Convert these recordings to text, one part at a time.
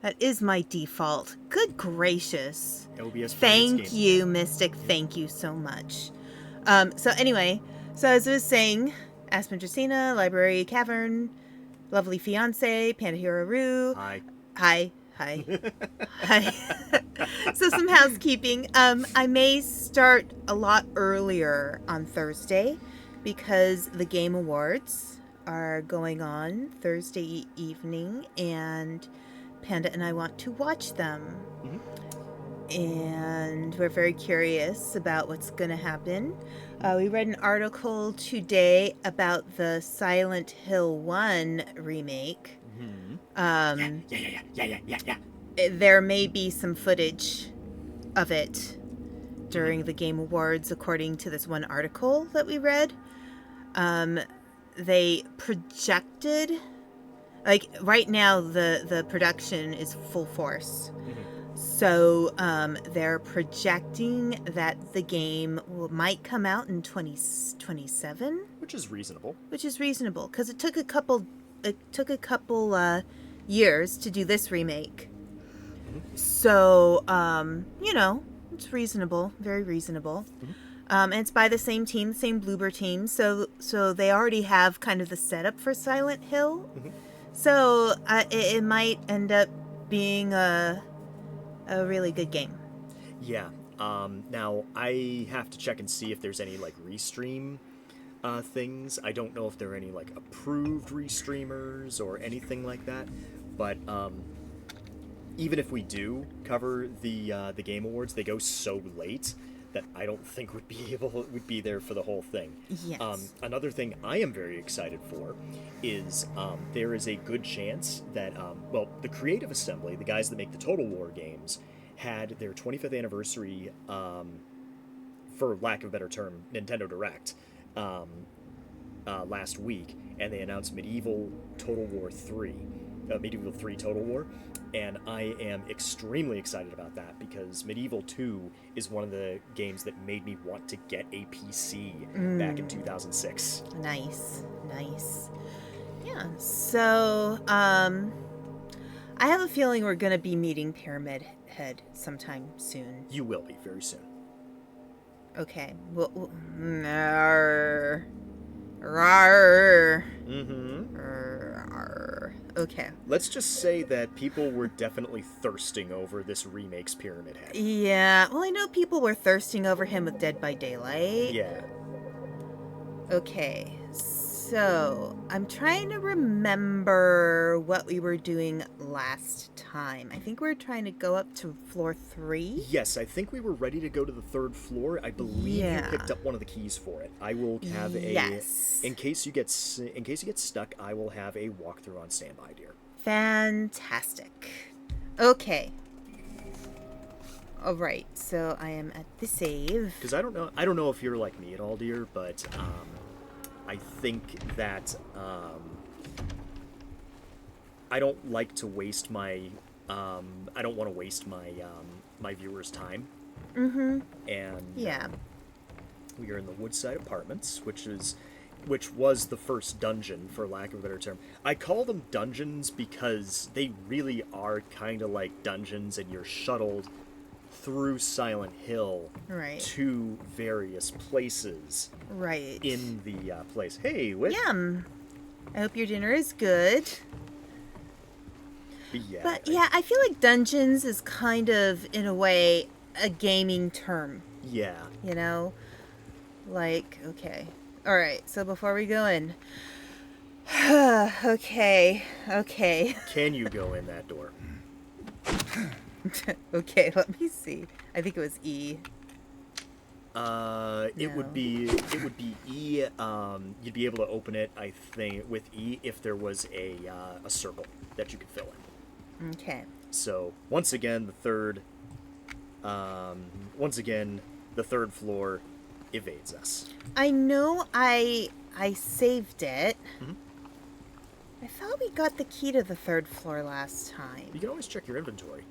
That is my default. Good gracious. OBS Thank you, Mystic. Thank you so much. So anyway, so as I was saying, Aspen Dracaena, Library Cavern, Lovely Fiance, Panda Hero Roo. Hi. Hi. Hi. So some housekeeping. I may start a lot earlier on Thursday because the Game Awards are going on Thursday evening, and Panda and I want to watch them. And we're very curious about what's going to happen. We read an article today about the Silent Hill 1 remake. Yeah. There may be some footage of it during the Game Awards, according to this one article that we read. They projected, like right now the production is full force. So they're projecting that the game might come out in 2027, which is reasonable. Because it took a couple years to do this remake. So it's reasonable, very reasonable. And it's by the same team, the same Bloober team. So they already have kind of the setup for Silent Hill. So it might end up being a really good game. Yeah. Now I have to check and see if there's any like restream things. I don't know if there are any like approved restreamers or anything like that. But even if we do cover the Game Awards, they go so late that I don't think would be there for the whole thing. Yes. Another thing I am very excited for is there is a good chance that the Creative Assembly, the guys that make the Total War games, had their 25th anniversary, for lack of a better term, Nintendo Direct last week, and they announced Medieval 3 Total War. And I am extremely excited about that because Medieval 2 is one of the games that made me want to get a PC back in 2006. Nice. Yeah, so I have a feeling we're going to be meeting Pyramid Head sometime soon. You will be, very soon. Okay. Well, okay. Let's just say that people were definitely thirsting over this remake's Pyramid Head. Yeah, well, I know people were thirsting over him with Dead by Daylight. Yeah. Okay, so I'm trying to remember what we were doing last time. I think we were trying to go up to floor 3. Yes, I think we were ready to go to the 3rd floor. I believe you picked up one of the keys for it. I will have in case you get stuck, I will have a walkthrough on standby, dear. Fantastic. Okay. All right, so I am at the save. Because I don't know if you're like me at all, dear, but I think that I don't like to waste my I don't want to waste my viewers' time. And we are in the Woodside Apartments, which was the first dungeon, for lack of a better term. I call them dungeons because they really are kind of like dungeons, and you're shuttled through Silent Hill to various places in the place. Hey, Whit. Yum. I hope your dinner is good. But I feel like dungeons is kind of, in a way, a gaming term. Yeah. You know? Like, okay. All right, so before we go in... Okay. Can you go in that door? Okay, let me see. I think it was E. It would be E. You'd be able to open it, I think, with E if there was a circle that you could fill in. Okay. So once again, the third floor evades us. I know I saved it. I thought we got the key to the 3rd floor last time. You can always check your inventory.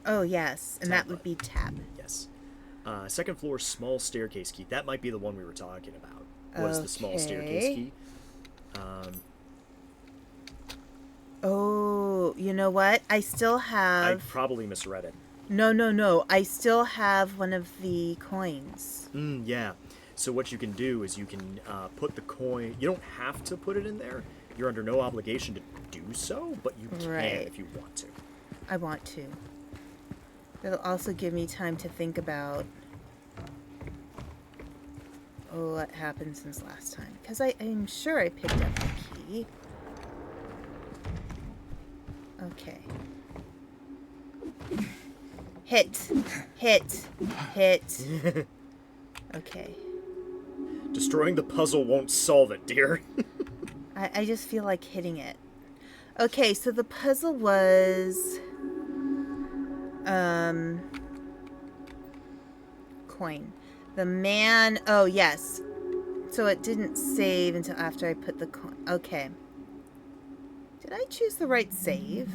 Oh, yes, and that would be tab. Yes. 2nd floor, small staircase key. That might be the one we were talking about. Was the small staircase key. Oh, you know what? I still I have... probably misread it. No. I still have one of the coins. Yeah. So what you can do is you can put the coin. You don't have to put it in there. You're under no obligation to do so, but you can Right. if you want to. I want to. It'll also give me time to think about what happened since last time. Because I'm sure I picked up the key. Okay. Hit. Okay. Destroying the puzzle won't solve it, dear. I just feel like hitting it. Okay, so the puzzle was... coin. The man... Oh, yes. So it didn't save until after I put the coin... Okay. Did I choose the right save?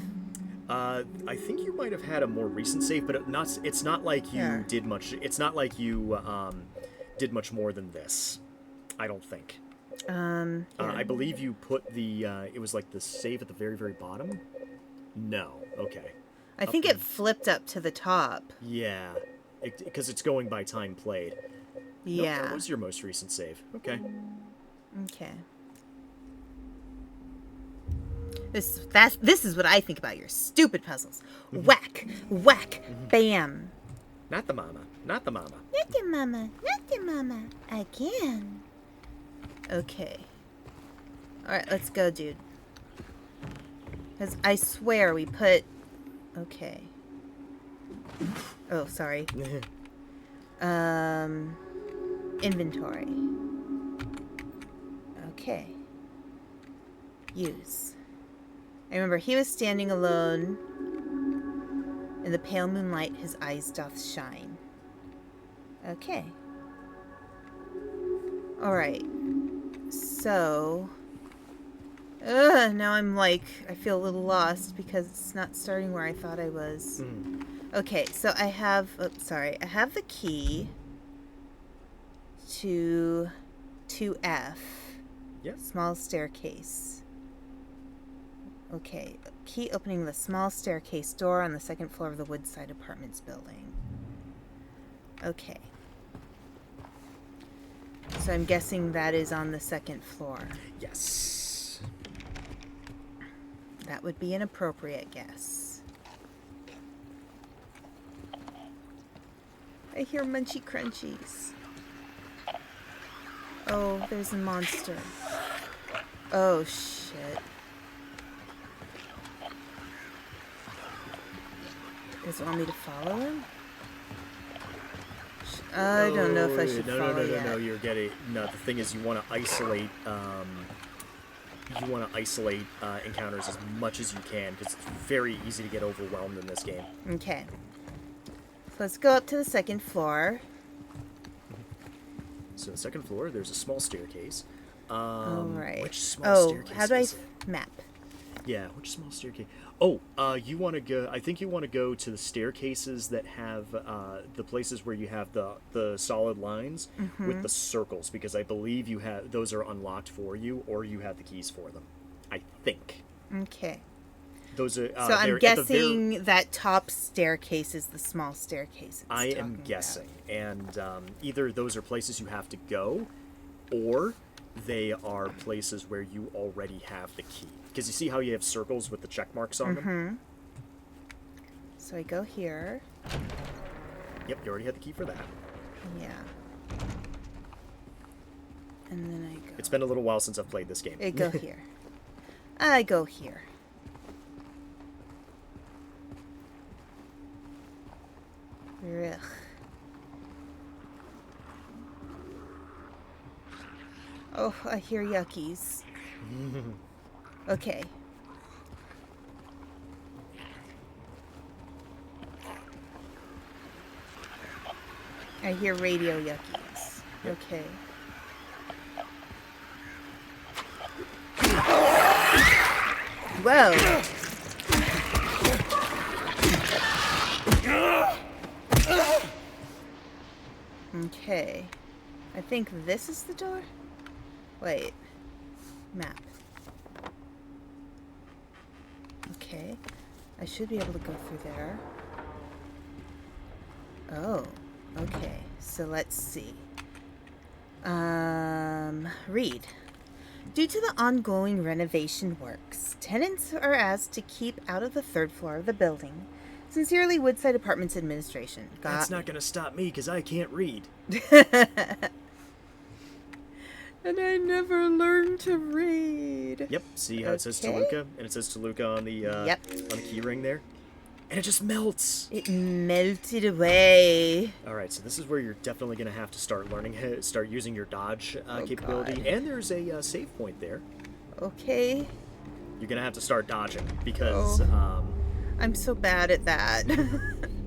I think you might have had a more recent save, but it's not like you did much. It's not like you did much more than this. I don't think. I believe you put the. It was like the save at the very, very bottom. No. Okay. I think it flipped up to the top. Yeah, because it's going by time played. Yeah. Nope, that was your most recent save. Okay. Okay. This is what I think about your stupid puzzles. Whack, bam. Not the mama. Not the mama. Again. Okay. Alright, let's go, dude. Because I swear we put... Okay. Oh, sorry. Inventory. Okay. Use. I remember he was standing alone. In the pale moonlight, his eyes doth shine. Okay. Alright. So... now I'm like... I feel a little lost because it's not starting where I thought I was. Okay, so I have... Oh, sorry. I have the key to 2F. Yes. Small staircase. Okay, key opening the small staircase door on the second floor of the Woodside Apartments building. Okay. So I'm guessing that is on the second floor. Yes. That would be an appropriate guess. I hear munchy crunchies. Oh, there's a monster. Oh, shit. Does it want me to follow him? I don't know if I should follow yet. No, you're getting... No, the thing is you want to isolate... encounters as much as you can, because it's very easy to get overwhelmed in this game. Okay. So let's go up to the second floor. So the second floor, there's a small staircase. Alright. Which small staircase how do I... is it? Map. Yeah, which small staircase? Oh, you want to go... I think you want to go to the staircases that have the places where you have the solid lines with the circles, because I believe you have... Those are unlocked for you, or you have the keys for them. I think. Okay. Those are... so I'm guessing that top staircase is the small staircase. I am guessing. And either those are places you have to go, or they are places where you already have the key. Because you see how you have circles with the check marks on them? So I go here. Yep, you already had the key for that. Yeah. And then I go... It's been a little while since I've played this game. I go here. I go here. Ugh. Oh, I hear yuckies. Okay. I hear radio yuckies. Yep. Okay. Whoa. Okay. I think this is the door? Wait. Map. Okay. Okay. I should be able to go through there. Oh, okay. So let's see. Read. Due to the ongoing renovation works, tenants are asked to keep out of the third floor of the building. Sincerely, Woodside Apartments Administration. That's not gonna stop me, because I can't read. And I never learned to read. Yep, see how it says Toluca? And it says Toluca on the, on the key ring there? And it just melts! It melted away. Alright, so this is where you're definitely going to have to start learning, start using your dodge capability. God. And there's a save point there. Okay. You're going to have to start dodging, because... I'm so bad at that.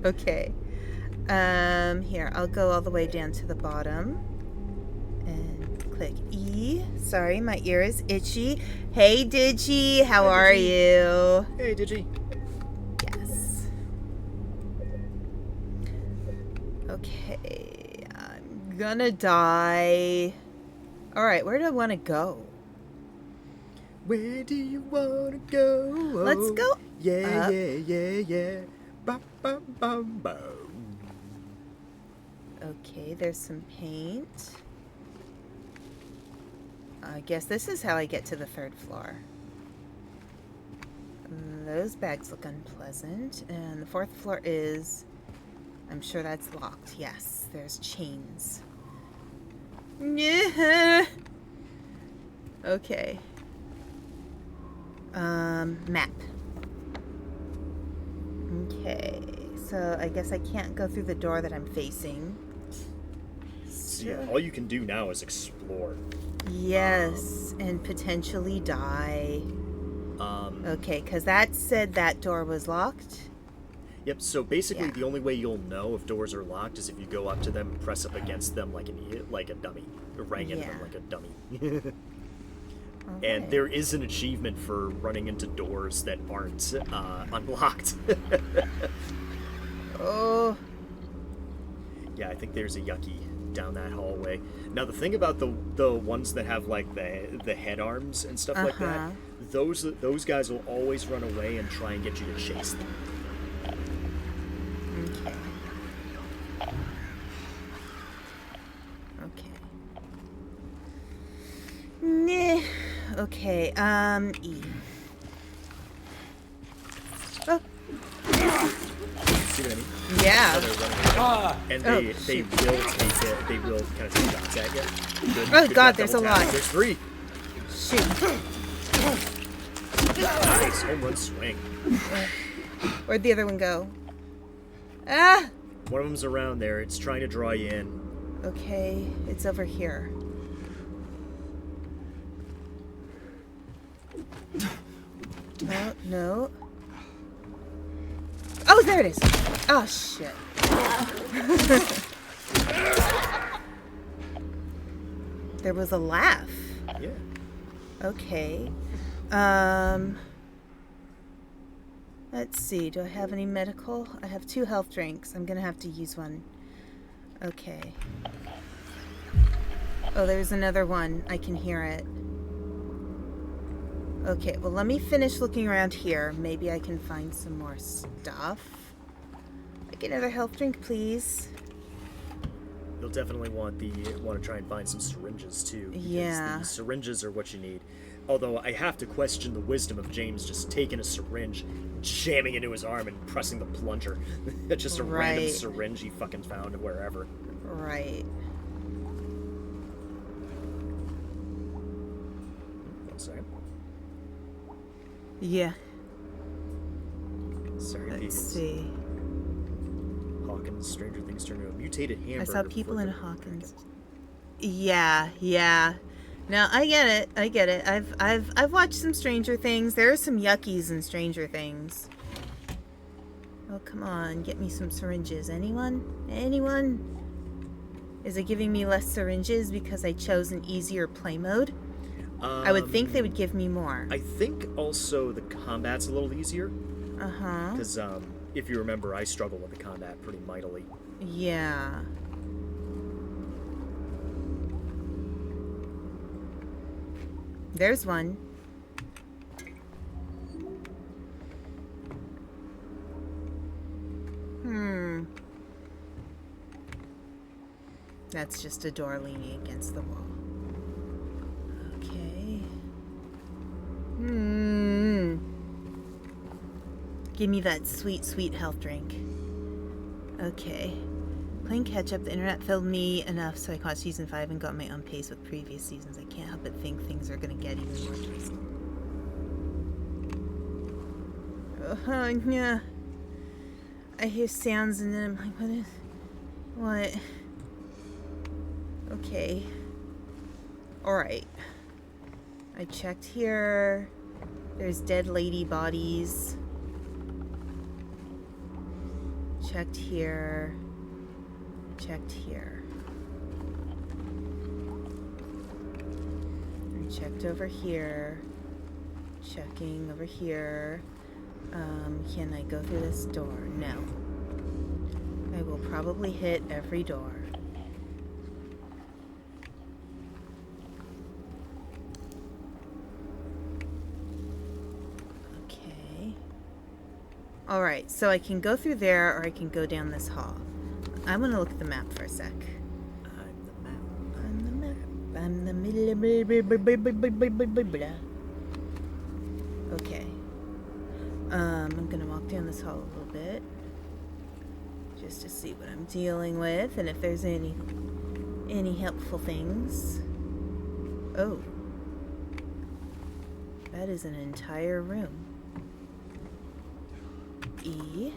Okay. Here, I'll go all the way down to the bottom. And click E. Sorry, my ear is itchy. Hey, Digi, how are you? Hey, Digi. Yes. Okay, I'm gonna die. Alright, where do I want to go? Where do you want to go? Let's go Yeah, up. yeah. Ba, ba, ba, ba. Okay, there's some paint. I guess this is how I get to the third floor. Those bags look unpleasant. And the fourth floor is... I'm sure that's locked. Yes, there's chains. Yeah. Okay. Map. Okay, so I guess I can't go through the door that I'm facing. So, yeah, all you can do now is explore. Yes, and potentially die. Okay, because that said that door was locked. Yep, so basically the only way you'll know if doors are locked is if you go up to them and press up against them like a dummy. Or rang into them like a dummy. Okay. And there is an achievement for running into doors that aren't unlocked. Oh. Yeah, I think there's a yucky down that hallway. Now the thing about the ones that have like the head arms and stuff like that, those guys will always run away and try and get you to chase them. Okay. Nah. Okay, E. Oh. See what I mean? Yeah. And they will kind of take shots at you. Good God, job, there's double a tap. lot. There's 3. Shoot. Nice home run swing. Where'd the other one go? Ah! One of them's around there. It's trying to draw you in. Okay, it's over here. No, no. Oh, there it is. Oh, shit. There was a laugh. Yeah. Okay. Let's see. Do I have any medical? I have 2 health drinks. I'm gonna have to use one. Okay. Oh, there's another one. I can hear it. Okay, well, let me finish looking around here. Maybe I can find some more stuff. Like another health drink, please. You'll definitely want to try and find some syringes too. Because Yeah. the syringes are what you need. Although I have to question the wisdom of James just taking a syringe, jamming into his arm, and pressing the plunger. Just a random syringe he fucking found wherever. Right. One second. Yeah. Sorry, Let's Pegans. see. Hawkins, Stranger Things turned into a mutated hamburger. I saw people before in the- Hawkins. Yeah. No, I get it. I've watched some Stranger Things. There are some yuckies in Stranger Things. Oh, come on, get me some syringes. Anyone? Is it giving me less syringes because I chose an easier play mode? I would think they would give me more. I think also the combat's a little easier. Uh-huh. Because, if you remember, I struggle with the combat pretty mightily. Yeah. There's one. That's just a door leaning against the wall. Okay. Give me that sweet, sweet health drink. Okay. Playing catch-up, the internet filled me enough so I caught season 5 and got my own pace with previous seasons. I can't help but think things are gonna get even more twisted. Yeah. I hear sounds and then I'm like, what? Okay. Alright. I checked here. There's dead lady bodies. Checked here. Checked here. I checked over here. Checking over here. Can I go through this door? No. I will probably hit every door. Okay. Alright, so I can go through there or I can go down this hall. I'm gonna look at the map for a sec. I'm the map. I'm the middle. Okay. I'm gonna walk down this hall a little bit. Just to see what I'm dealing with and if there's any helpful things. Oh. That is an entire room. E.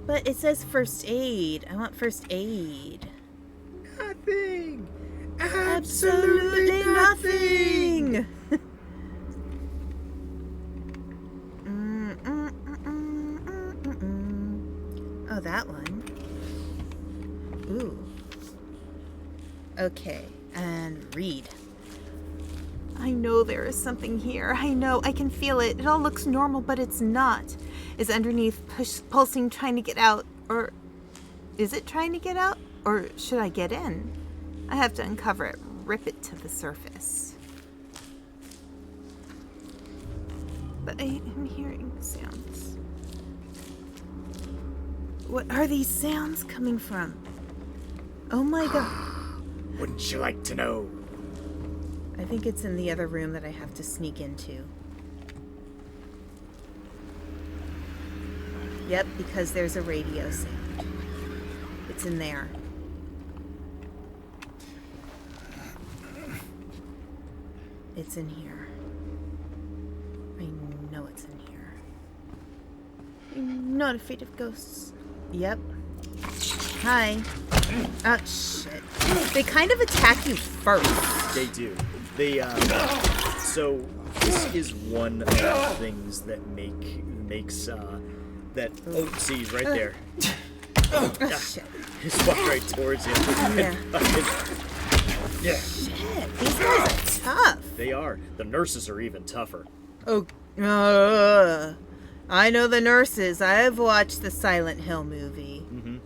But it says first aid. I want first aid. Nothing! Absolutely nothing! Oh, that one. Ooh. Okay, and read. I know there is something here. I know. I can feel it. It all looks normal, but it's not. Is underneath pulsing trying to get out? Or is it trying to get out? Or should I get in? I have to uncover it. Rip it to the surface. But I am hearing sounds. What are these sounds coming from? Oh my god. Wouldn't you like to know? I think it's in the other room that I have to sneak into. Yep, because there's a radio sound. It's in there. It's in here. I know it's in here. I'm not afraid of ghosts. Yep. Hi. Oh, shit. They kind of attack you first. They do. They, so this is one of the things that makes, that, oh, see, right there. Oh, shit. Just walk right towards him. Yeah. Yeah. Shit, these guys are tough. They are. The nurses are even tougher. Oh, I know the nurses. I've watched the Silent Hill movie. Mm-hmm.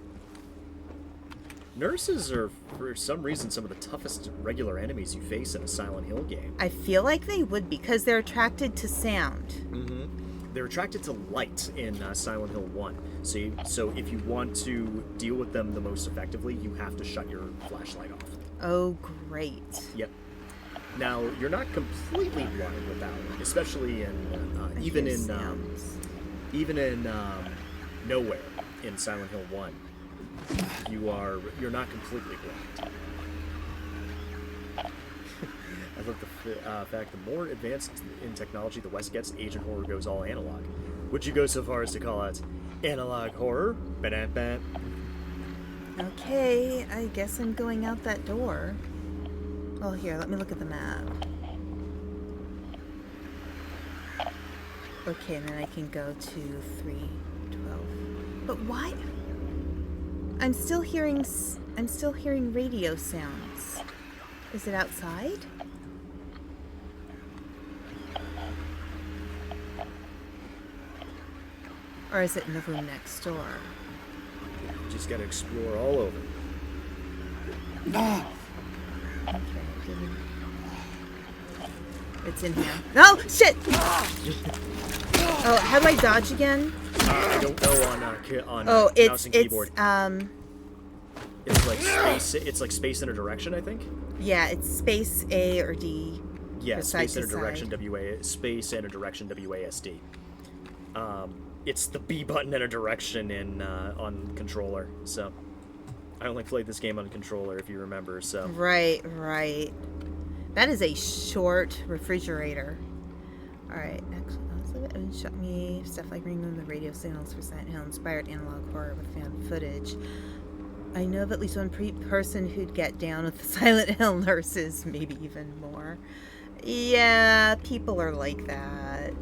Nurses are, for some reason, some of the toughest regular enemies you face in a Silent Hill game. I feel like they would because they're attracted to sound. Mm-hmm. They're attracted to light in Silent Hill 1. So if you want to deal with them the most effectively, you have to shut your flashlight off. Oh, great. Yep. Now, you're not completely blind with that one, especially in even in Nowhere in Silent Hill 1. You're not completely blind. I love the fact the more advanced in technology the West gets, Agent Horror goes all analog. Would you go so far as to call it analog horror? Ba-da-ba. Okay, I guess I'm going out that door. Oh, here, let me look at the map. Okay, and then I can go to 312. But why? I'm still hearing radio sounds. Is it outside? Or is it in the room next door? Just gotta explore all over. Okay. It's in here. No! Shit! Oh, how do I dodge again? I don't know on Oh, mouse and keyboard. It's like space. It's like space in a direction, I think. Yeah, it's space A or D. Yeah, space in a side to direction side. space and a direction WASD. It's the B button and a direction in on controller. So I only played this game on controller, if you remember. So Right. That is a short refrigerator. All right, next one. Shot me stuff like ringing the radio signals for Silent Hill inspired analog horror with found footage. I know of at least one person who'd get down with the Silent Hill nurses, maybe even more. Yeah, people are like that.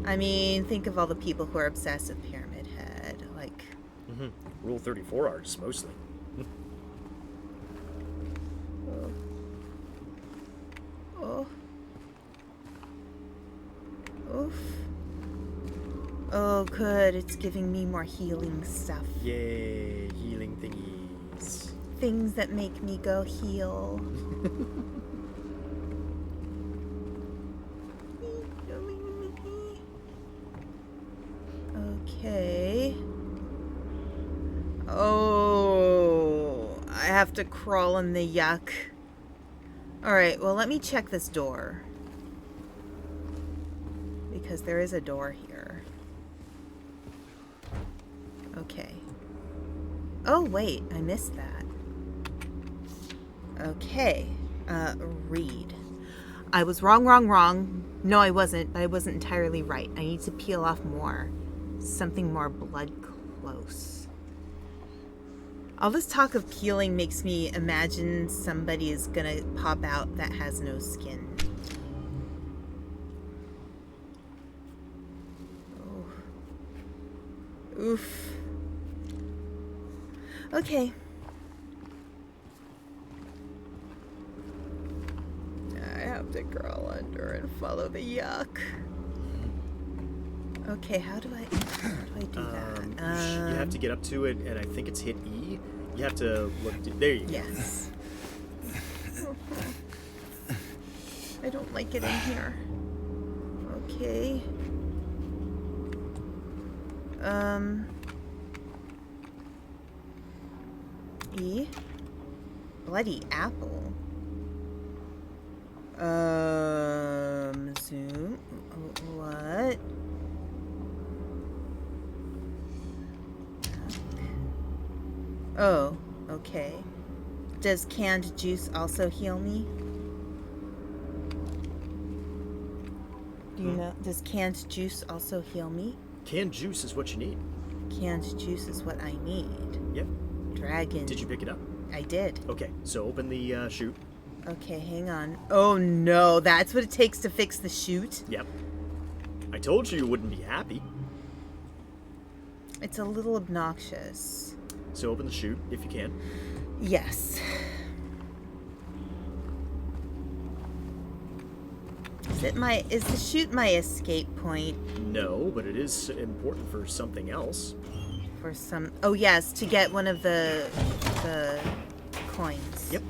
I mean, think of all the people who are obsessed with Pyramid Head. Like, Rule 34 artists mostly. oh. Oof. Oh, good. It's giving me more healing stuff. Yay, healing thingies. Things that make me go heal. Okay. Oh, I have to crawl in the yuck. Alright, well, let me check this door. Because there is a door here. Okay. Oh, wait, I missed that. Okay. Read. I was wrong. No, I wasn't. I wasn't entirely right. I need to peel off more. Something more blood close. All this talk of peeling makes me imagine somebody is gonna pop out that has no skin. Oh. Oof. Okay. I have to crawl under and follow the yuck. Okay, how do I do that? You have to get up to it, and I think it's hit E. You have to look. There you go. Yes. I don't like it in here. Okay. E. Bloody apple. Zoom. What? Oh, okay. Does canned juice also heal me? Do you know? Does canned juice also heal me? Canned juice is what you need. Canned juice is what I need. Yep. Dragon. Did you pick it up? I did. Okay, so open the chute. Okay, hang on. Oh no, that's what it takes to fix the chute? Yep. I told you wouldn't be happy. It's a little obnoxious. So open the chute if you can. Yes. Is the chute my escape point? No, but it is important for something else. For some... Oh, yes, to get one of the coins. Yep.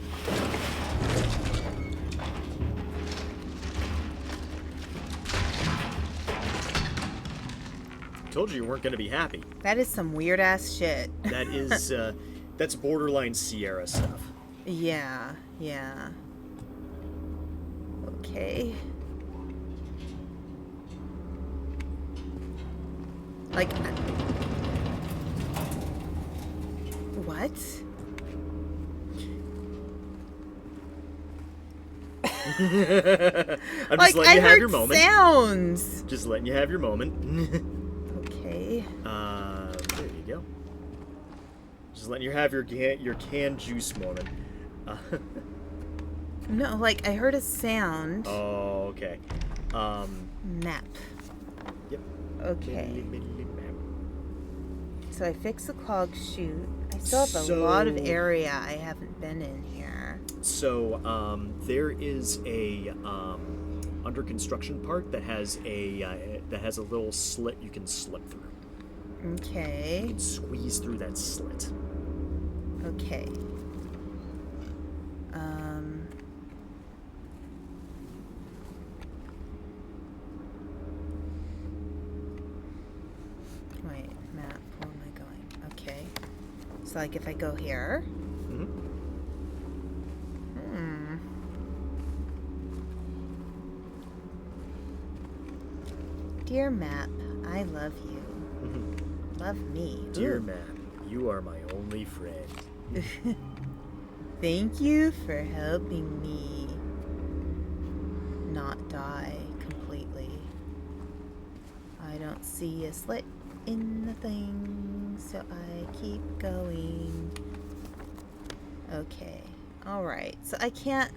Told you weren't going to be happy. That is some weird-ass shit. That is, that's borderline Sierra stuff. Yeah. Okay. Like... What? I'm just letting you have your moment. Sounds. Just letting you have your moment. Okay. There you go. Just letting you have your canned juice moment. No, like I heard a sound. Oh, okay. Map. Yep. Okay. So I fixed the clog chute. I still have a lot of area I haven't been in here. So, there is a under construction part that has a little slit you can slip through. Okay. You can squeeze through that slit. Okay. So, like, if I go here... Mm-hmm. Dear map, I love you. Mm-hmm. Love me. Dear Ooh. map, you are my only friend. Thank you for helping me not die completely. I don't see a slit in the thing, so I keep going. Okay. Alright. So I can't...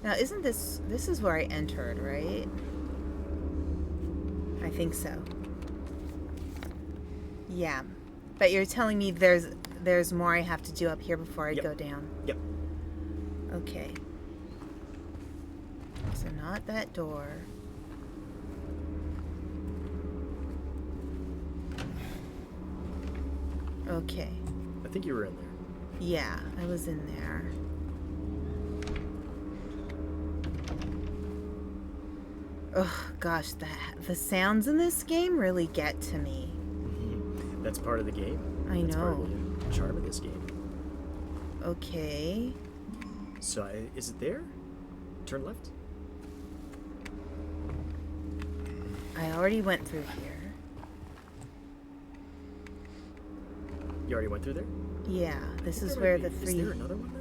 Now, isn't this is where I entered, right? I think so. Yeah. But you're telling me there's more I have to do up here before I go down. Yep. Okay. So not that door. Okay. I think you were in there. Yeah, I was in there. Oh gosh, the sounds in this game really get to me. That's part of the game. I That's know. part of the charm of this game. Okay. So, is it there? Turn left? I already went through here. You already went through there? Yeah, this is where the three... Is there another one then?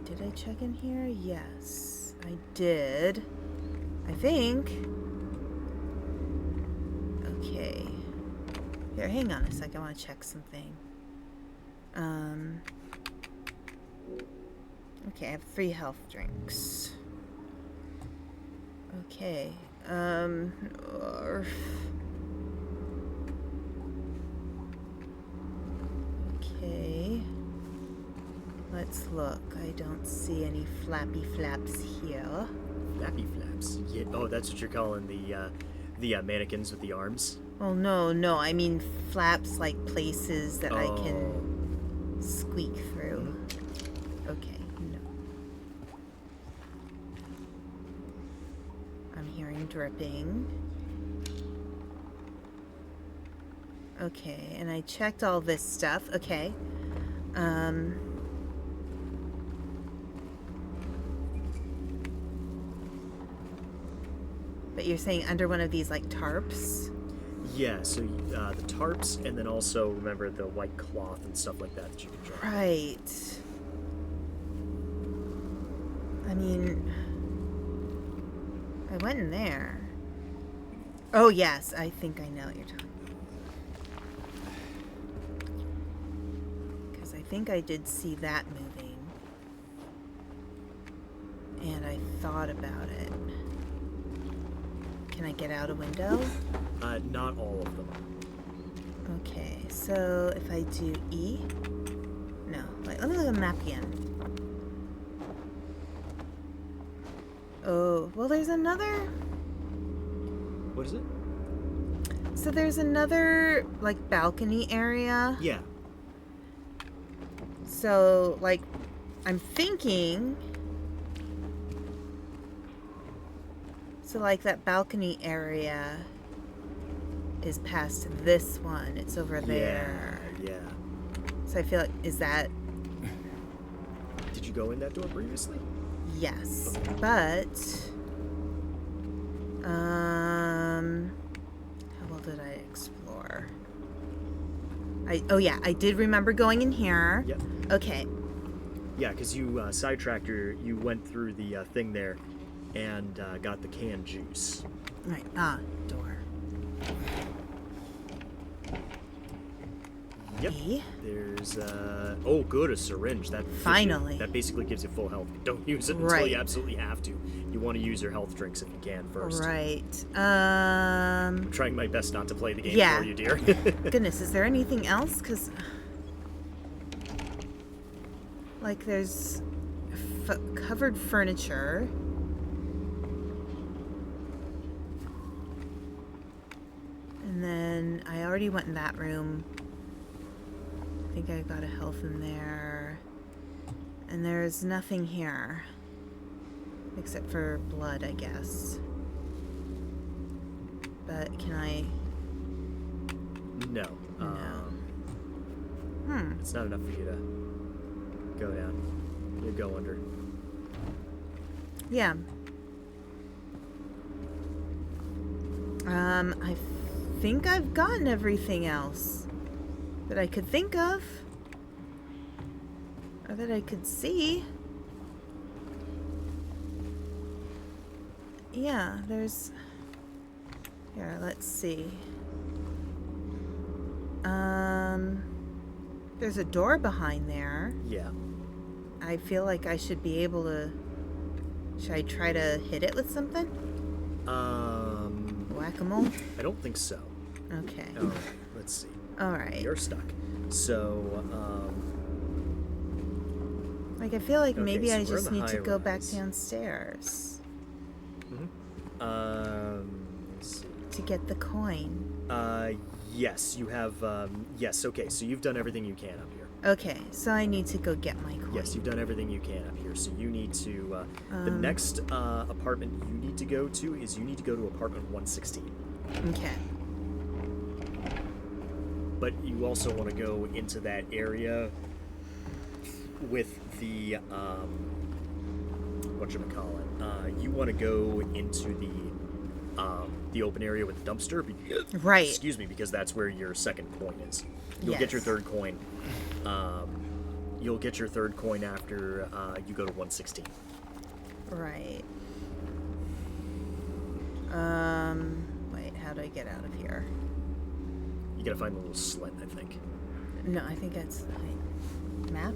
Did I check in here? Yes, I did. I think. Okay. Here, hang on a sec. I want to check something. Okay, I have 3 health drinks. Okay. Okay. Let's look. I don't see any flappy flaps here. Flappy flaps. Yeah. Oh, that's what you're calling the mannequins with the arms? Well, no. I mean flaps like places that I can squeak through. Okay, no. I'm hearing dripping. Okay, and I checked all this stuff. Okay. But you're saying under one of these, like, tarps? Yeah, so the tarps, and then also, remember, the white cloth and stuff like that you can draw. Right. I mean... I went in there. Oh, yes, I think I know what you're talking about. Because I think I did see that moving. And I thought about it. Can I get out a window? Not all of them. Okay, so if I do E... No, wait, let me look at the map again. Oh, well there's another... What is it? So there's another, like, balcony area. Yeah. So, like, I'm thinking... So, like, that balcony area is past this one. It's over there. Yeah. So I feel like, is that... Did you go in that door previously? Yes. But... How well did I explore? Oh yeah, I did remember going in here. Yep. Okay. Yeah, because you sidetracked you went through the thing there and got the canned juice. Right. Door. Yep. E? There's oh good, a syringe. That Finally. that basically gives you full health. Don't use it until Right. you absolutely have to. You want to use your health drinks if you can first. Right. I'm trying my best not to play the game Yeah. for you, dear. Goodness, is there anything else? Because, like, there's covered furniture. And then I already went in that room. I think I got a health in there. And there's nothing here. Except for blood, I guess. But can I... No. No. It's not enough for you to go down. You'll go under. Yeah. I think I've gotten everything else that I could think of. Or that I could see. Yeah, there's... Here, let's see. There's a door behind there. Yeah. I feel like I should be able to... Should I try to hit it with something? Whack-a-mole? I don't think so. Okay. Oh, let's see. Alright. You're stuck. So, Like, I feel like okay, maybe so I we're just in the need to high go back rise. downstairs let's see. to get the coin. Yes, you have, yes, okay, so you've done everything you can up here. Okay, so I need to go get my coin. Yes, you've done everything you can up here, so you need to, the next, apartment you need to go to is you need to go to apartment 116. Okay. But you also want to go into that area with the, whatchamacallit, you want to go into the open area with the dumpster. Right. Excuse me, because that's where your second coin is. You'll get your Yes. third coin. You'll get your third coin after you go to 116. Right. Wait, how do I get out of here? You gotta find the little slit, I think. No, I think that's... Wait, map?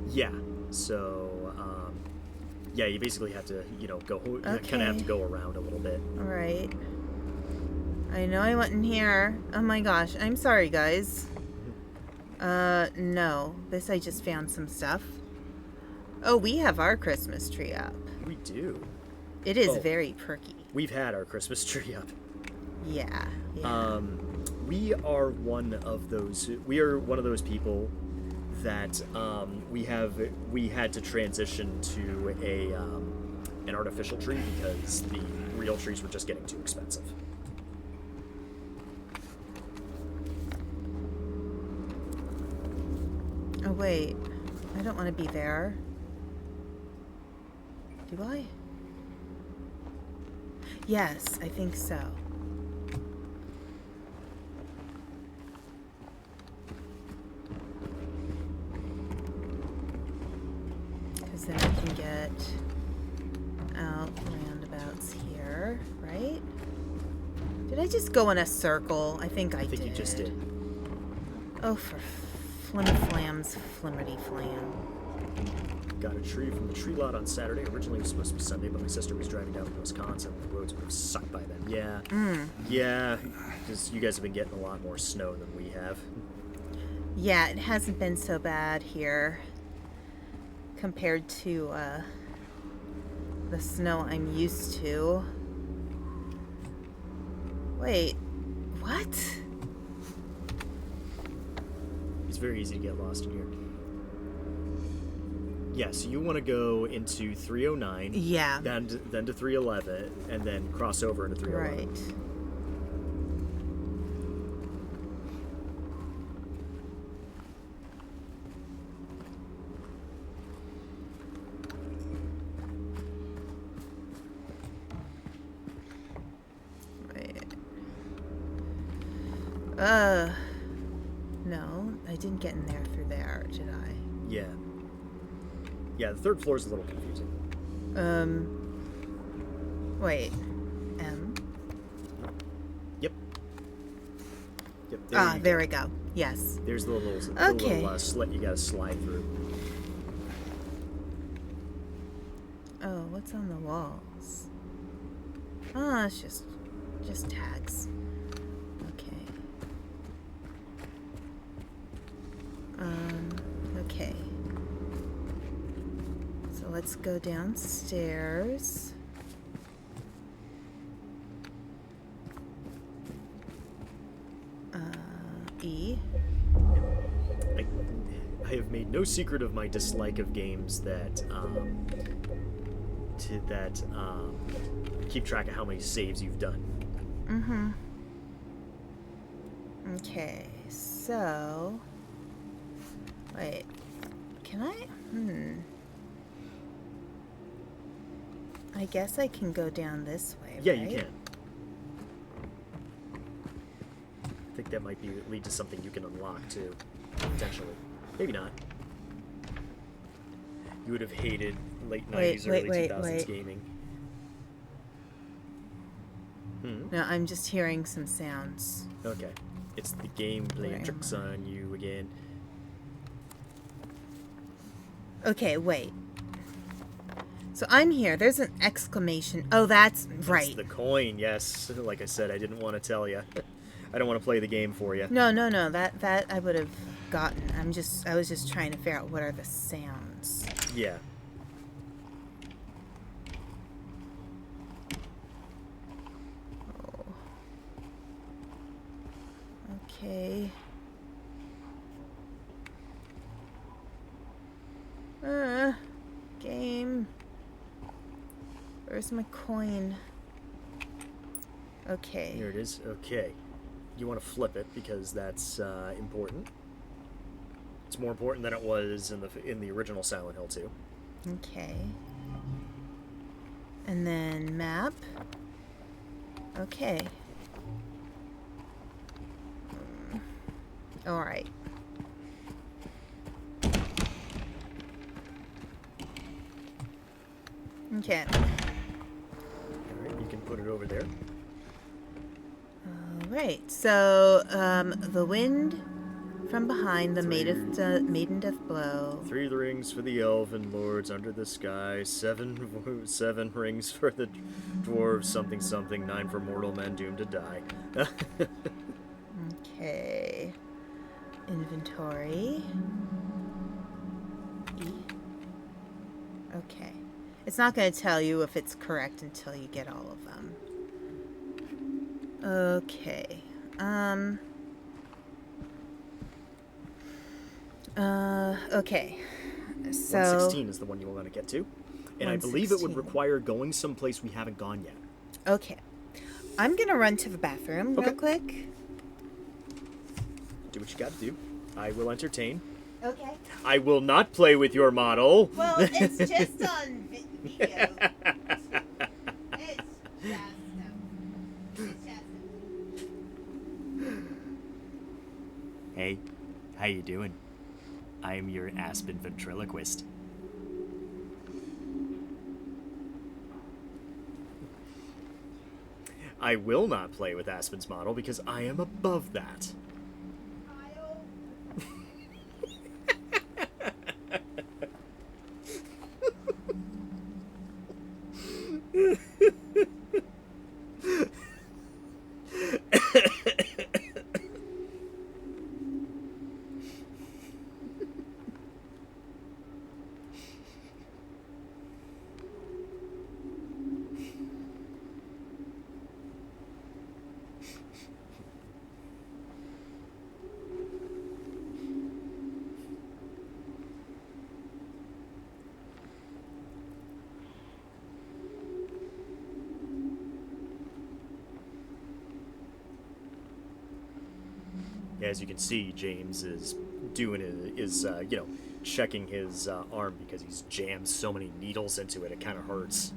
Yeah. So, yeah, you basically have to, you know, go. You kind of have Okay. to go around a little bit. Alright. I know I went in here. Oh my gosh, I'm sorry, guys. No. This, I just found some stuff. Oh, we have our Christmas tree up. We do. It is Oh. very perky. We've had our Christmas tree up. Yeah. We are one of those. We are one of those people that we had to transition to an artificial tree because the real trees were just getting too expensive. Oh, wait. I don't want to be there. Do I? Yes, I think so. Because then I can get out roundabouts here, right? Did I just go in a circle? I think I did. I think you just did. Oh, for flimmy-flams, flimmity-flam. Got a tree from the tree lot on Saturday. Originally it was supposed to be Sunday, but my sister was driving down from Wisconsin. The roads would have sucked by then. Yeah. Yeah, because you guys have been getting a lot more snow than we have. Yeah, it hasn't been so bad here compared to the snow I'm used to. Wait, what? It's very easy to get lost in here. Yeah, so you want to go into 309, Yeah. then to 311, and then cross over into 311. Right. No, I didn't get in there through there, did I? Yeah. Yeah, the third floor is a little confusing. Wait. M? Yep. Yep. There we go. Yes. There's the little, Okay. slit you gotta slide through. Oh, what's on the walls? Oh, it's just tags. Okay. Okay. let's go downstairs. E. I have made no secret of my dislike of games that keep track of how many saves you've done. Mm-hmm. Okay, so... Wait. Can I? I guess I can go down this way, Yeah, right? you can. I think that might lead to something you can unlock, too. Potentially. Maybe not. You would have hated late 90s, early 2000s gaming. No, I'm just hearing some sounds. Okay. It's the game playing tricks on you again. Okay, wait. So I'm here. There's an exclamation. Oh, that's right. It's the coin, yes. Like I said, I didn't want to tell you. I don't want to play the game for you. No. That I would have gotten. I was just trying to figure out what are the sounds. Yeah. Oh. Okay. Game. Where's my coin? Okay. Here it is. Okay. You want to flip it because that's important. It's more important than it was in the original Silent Hill 2. Okay. And then map. Okay. All right. Okay. Alright, you can put it over there. Alright, so, the wind from behind, the maiden doth blow. 3 rings for the elven lords under the sky, 7 rings for the dwarves, something, 9 for mortal men doomed to die. Okay. Inventory. E. Okay. It's not going to tell you if it's correct until you get all of them. Okay. Okay. So 116 is the one you want to get to. And I believe it would require going someplace we haven't gone yet. Okay. I'm going to run to the bathroom real quick. Do what you got to do. I will entertain. Okay. I will not play with your model. Well, it's just on video. Hey, how you doing? I am your Aspen ventriloquist. I will not play with Aspen's model because I am above that. As you can see, James is checking his arm because he's jammed so many needles into it, it kind of hurts.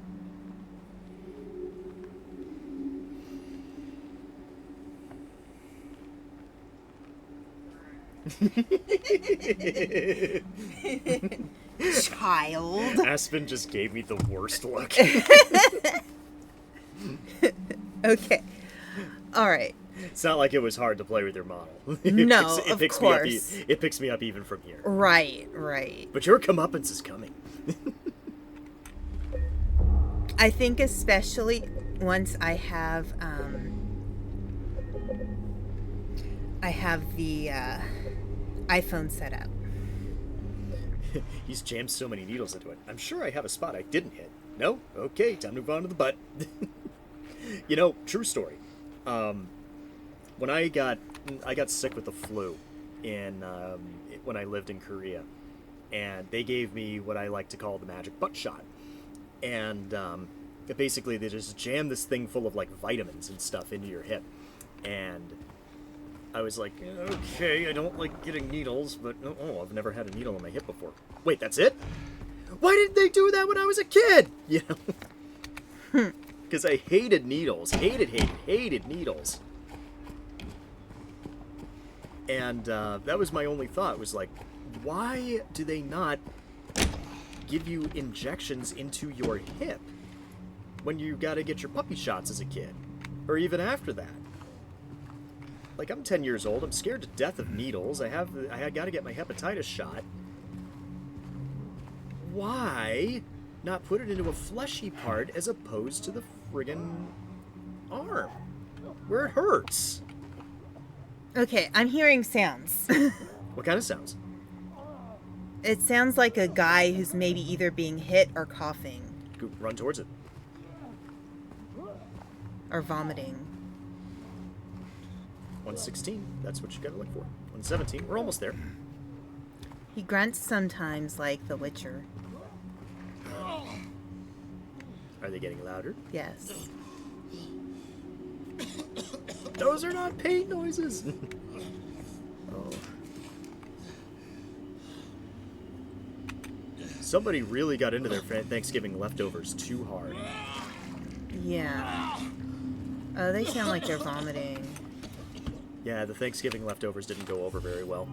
Child. Aspen just gave me the worst look. Okay. All right. It's not like it was hard to play with your model. No, of course. It picks me up even from here. Right. But your comeuppance is coming. I think especially once I have the iPhone set up. He's jammed so many needles into it. I'm sure I have a spot I didn't hit. No? Okay, time to move on to the butt. True story. When I got sick with the flu when I lived in Korea, and they gave me what I like to call the magic butt shot. And basically they just jam this thing full of like vitamins and stuff into your hip. And I was like, okay, I don't like getting needles, but I've never had a needle in my hip before. Wait, that's it? Why didn't they do that when I was a kid? Because I hated needles. Hated needles. And that was my only thought, was like, why do they not give you injections into your hip when you gotta get your puppy shots as a kid? Or even after that? Like, I'm 10 years old, I'm scared to death of needles, I gotta get my hepatitis shot. Why not put it into a fleshy part as opposed to the friggin' arm? Where it hurts. Okay, I'm hearing sounds. What kind of sounds? It sounds like a guy who's maybe either being hit or coughing. Go, run towards it. Or vomiting. 116, that's what you gotta look for. 117, we're almost there. He grunts sometimes like the Witcher. Are they getting louder? Yes. Those are not pain noises! Oh. Somebody really got into their Thanksgiving leftovers too hard. Yeah. Oh, they sound like they're vomiting. Yeah, the Thanksgiving leftovers didn't go over very well.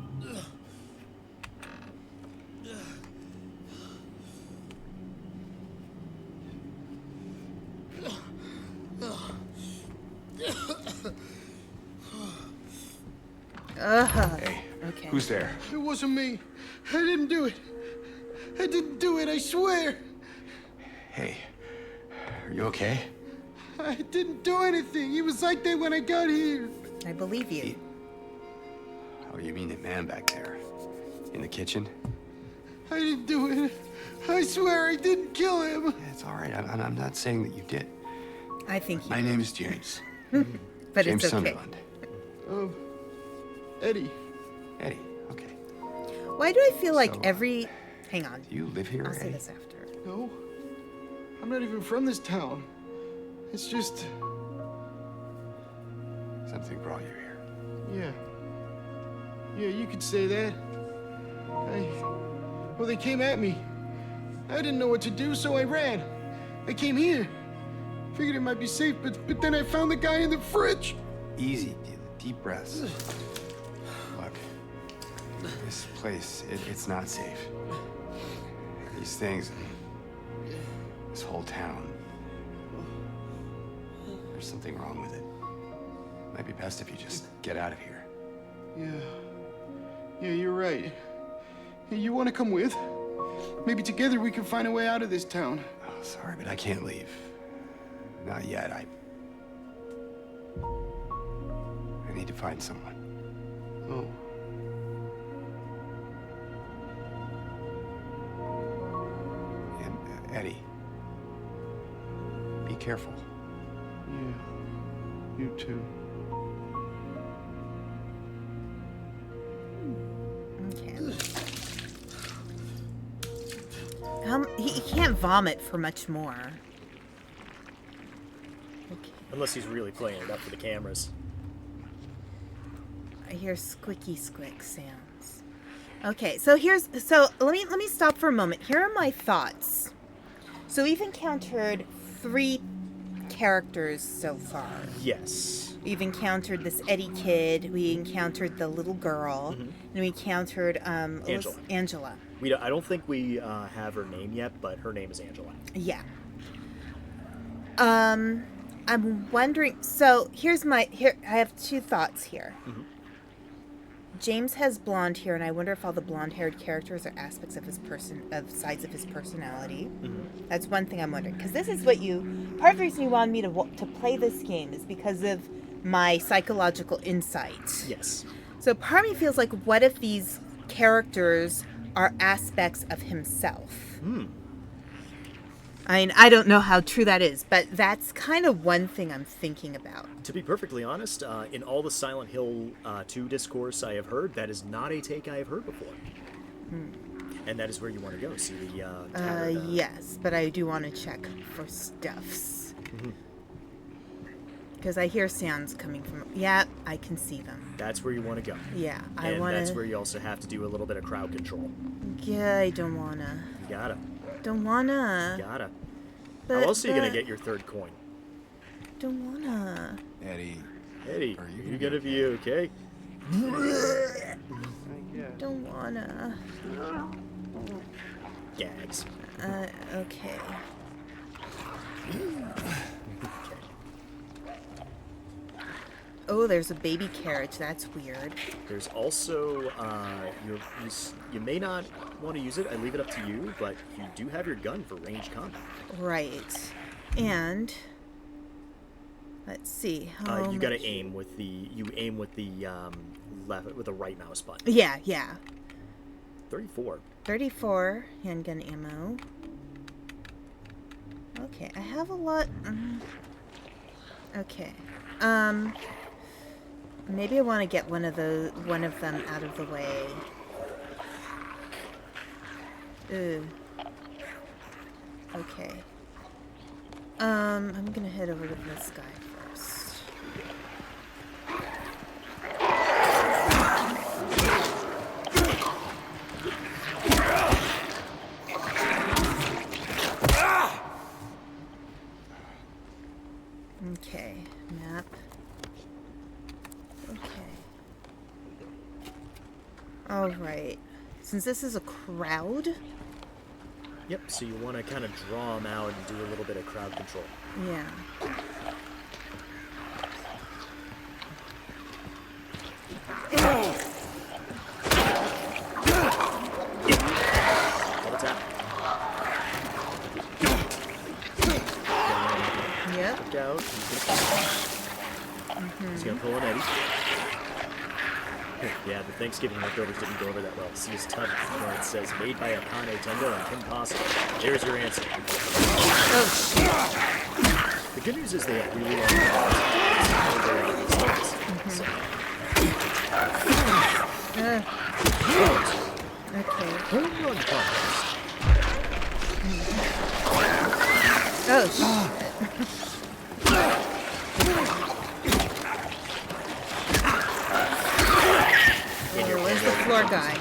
Hey, okay. Who's there? It wasn't me. I didn't do it. I didn't do it, I swear. Hey, are you okay? I didn't do anything. It was like that when I got here. I believe you. Oh, you mean the man back there? In the kitchen? I didn't do it. I swear I didn't kill him. Yeah, it's all right. I'm not saying that you did. I think you. My name is James. But James it's okay. Sunderland. Eddie. Eddie, okay. Why do I feel like So, every... Hang on. Do you live here, I'll say Eddie? this after. No. I'm not even from this town. It's just... Something brought you here. Yeah. Yeah, you could say that. Well, they came at me. I didn't know what to do, so I ran. I came here. Figured it might be safe, but then I found the guy in the fridge. Easy, deep breaths. Look, this place, it's not safe. These things, this whole town, there's something wrong with it. Might be best if you just get out of here. Yeah, you're right. Hey, you want to come with? Maybe together we can find a way out of this town. Oh, sorry, but I can't leave. Not yet. I need to find someone. Oh. And Eddie, be careful. Yeah, you too. Okay. He can't vomit for much more. Okay. Unless he's really playing it up for the cameras. I hear squicky squick sounds. Okay, so let me stop for a moment. Here are my thoughts. So we've encountered 3 characters so far. Yes. We've encountered this Eddie kid, we encountered the little girl, and we encountered Angela. I don't think we have her name yet, but her name is Angela. Yeah. I'm wondering. So I have 2 thoughts here. James has blonde hair, and I wonder if all the blonde-haired characters are aspects of sides of his personality. That's one thing I'm wondering, because this is what part of the reason you wanted me to play this game is because of my psychological insight. Yes. So part of me feels like, what if these characters are aspects of himself. Hmm. I mean, I don't know how true that is, but that's kind of one thing I'm thinking about. To be perfectly honest, in all the Silent Hill 2 discourse I have heard, that is not a take I have heard before. And that is where you want to go. See the tavern, Yes, but I do want to check for stuffs. Because I hear sounds coming from... Yeah, I can see them. That's where you want to go. Yeah, I And want to... that's where you also have to do a little bit of crowd control. Yeah, I don't want to. You gotta. Don't want to. Gotta. But, How else are you going to get your third coin? Don't want to. Eddie. Eddie, Are you you gonna going to be okay? Don't want to. Gags. Okay. Oh, there's a baby carriage. That's weird. There's also, you may not want to use it. I leave it up to you, but you do have your gun for ranged combat. Right. And... let's see. How You got to much- aim with the, left, with the right mouse button. Yeah, yeah. 34. 34 handgun ammo. Okay, I have a lot. Okay. Maybe I want to get one of them out of the way. Ooh. Okay. I'm gonna head over to this guy first. Okay, map. Okay. Alright. Since this is a crowd, Yep, so you want to kind of draw them out and do a little bit of crowd control. yeah. Double tap. Yep. Look out. He's going to pull an Eddie. Yeah, the Thanksgiving leftovers didn't go over that well. See his tub where it says made by Akane Tendo and Kim Possible. There's your answer. Oh, shit. The good news is they have really long lives. So, Okay. home run contest. Oh, shit. Where's the floor guy?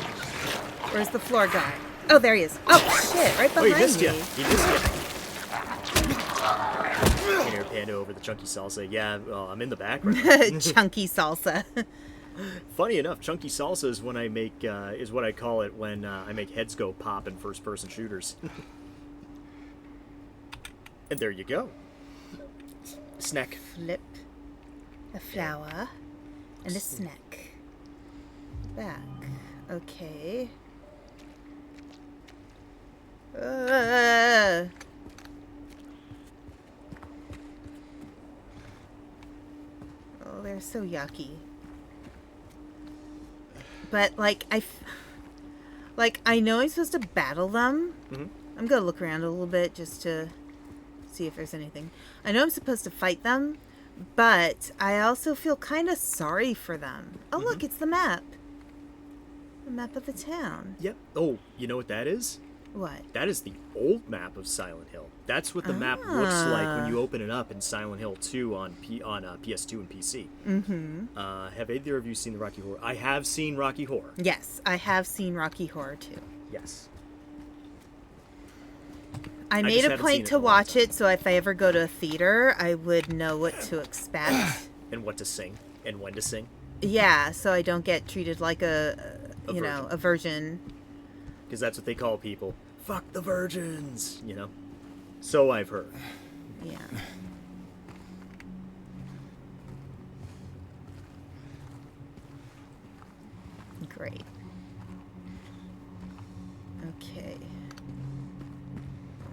Where's the floor guy? Oh, there he is. Oh, shit, right Oh, behind you missed me. you. You missed you. And your panda over the chunky salsa. Yeah, well, I'm in the back right now. Chunky salsa. Funny enough, chunky salsa is when I make is what I call it when I make heads go pop in first-person shooters. And there you go. Snack. Flip. A flower. And a snack. Back. Okay. Oh, they're so yucky. But I know I'm supposed to battle them. Mm-hmm. I'm gonna look around a little bit just to see if there's anything. I know I'm supposed to fight them, but I also feel kind of sorry for them. Oh, look, it's the map. The map of the town. Yep. Oh, you know what that is? What? That is the old map of Silent Hill. That's what the map looks like when you open it up in Silent Hill 2 on PS2 and PC. Mm-hmm. Have either of you seen the Rocky Horror? I have seen Rocky Horror. Yes, I have seen Rocky Horror too. Yes. I just made a haven't seen point it to in a long watch it, so if I ever go to a theater, I would know what to expect. And what to sing and when to sing. Yeah, so I don't get treated like a virgin. Because that's what they call people. Fuck the virgins, you know. So I've heard. Yeah. Great. Okay.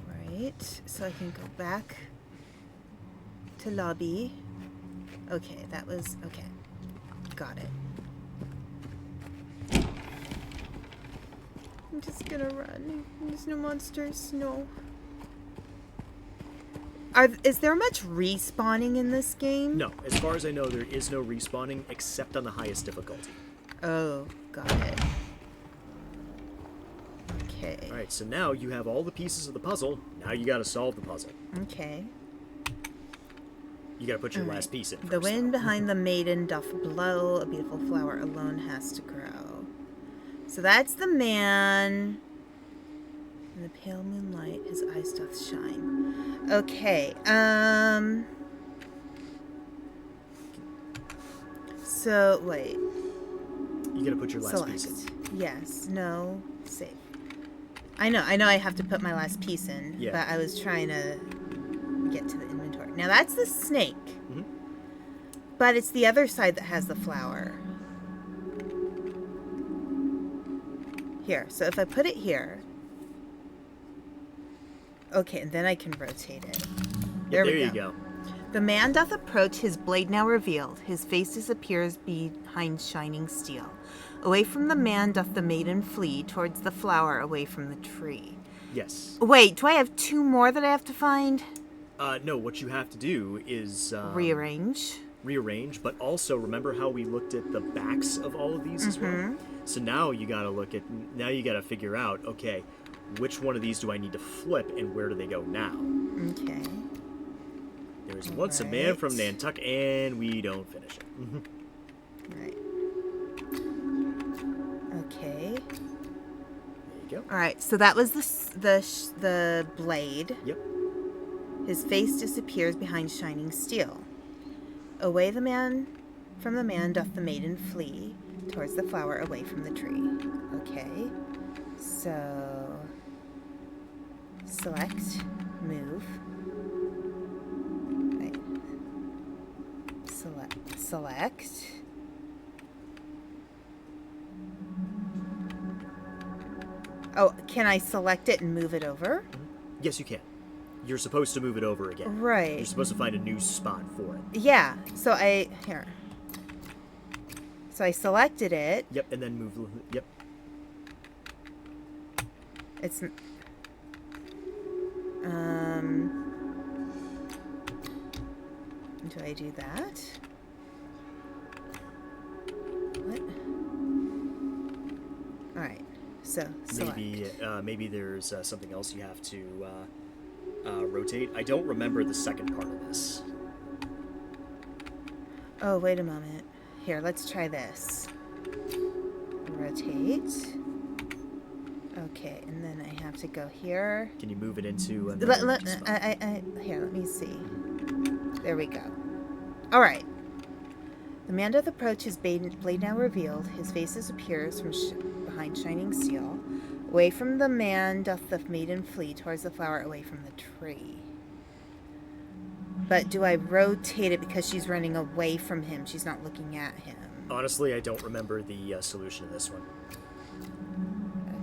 Right. So I can go back to lobby. Okay, that was okay. Got it. I'm just gonna run. There's no monsters. No. Is there much respawning in this game? No, as far as I know, there is no respawning except on the highest difficulty. Oh, got it. Okay. Alright, so now you have all the pieces of the puzzle. Now you gotta solve the puzzle. Okay. You gotta put your last piece in first. The wind though. behind the maiden doth blow, a beautiful flower alone has to grow. So that's the man. In the pale moonlight, his eyes doth shine. Okay, so, wait. You gotta put your last Select. piece in. Yes, no, save. I know I have to put my last piece in, Yeah. but I was trying to get to the inventory. Now that's the snake. Mhm. But it's the other side that has the flower. Here, so if I put it here. Okay, and then I can rotate it. Yeah, There we you go. The man doth approach, his blade now revealed. His face disappears behind shining steel. Away from the man doth the maiden flee, towards the flower away from the tree. Yes. Wait, do I have 2 more that I have to find? No, what you have to do is Rearrange. rearrange, but also remember how we looked at the backs of all of these as well? So now you gotta figure out, okay, which one of these do I need to flip and where do they go now? Okay. There's once a man from Nantucket, and we don't finish it. Right. Okay. There you go. All right. So that was the blade. Yep. His face disappears behind shining steel. Away the man from the man doth the maiden flee, towards the flower away from the tree. Okay. So select, move. Right. Select. Oh, can I select it and move it over? Yes, you can. You're supposed to move it over again. Right. You're supposed to find a new spot for it. Yeah. So So I selected it. Yep, and then move. Yep. It's do I do that? What? All right. So select. Maybe there's something else you have to rotate. I don't remember the second part of this. Oh, wait a moment. Here, let's try this. Rotate. Okay, and then I have to go here. Can you move it into another spot? Here, let me see. There we go. All right. The man doth approach, his blade now revealed. His face disappears from behind shining steel. Away from the man doth the maiden flee, towards the flower away from the tree. But do I rotate it because she's running away from him? She's not looking at him. Honestly, I don't remember the solution to this one.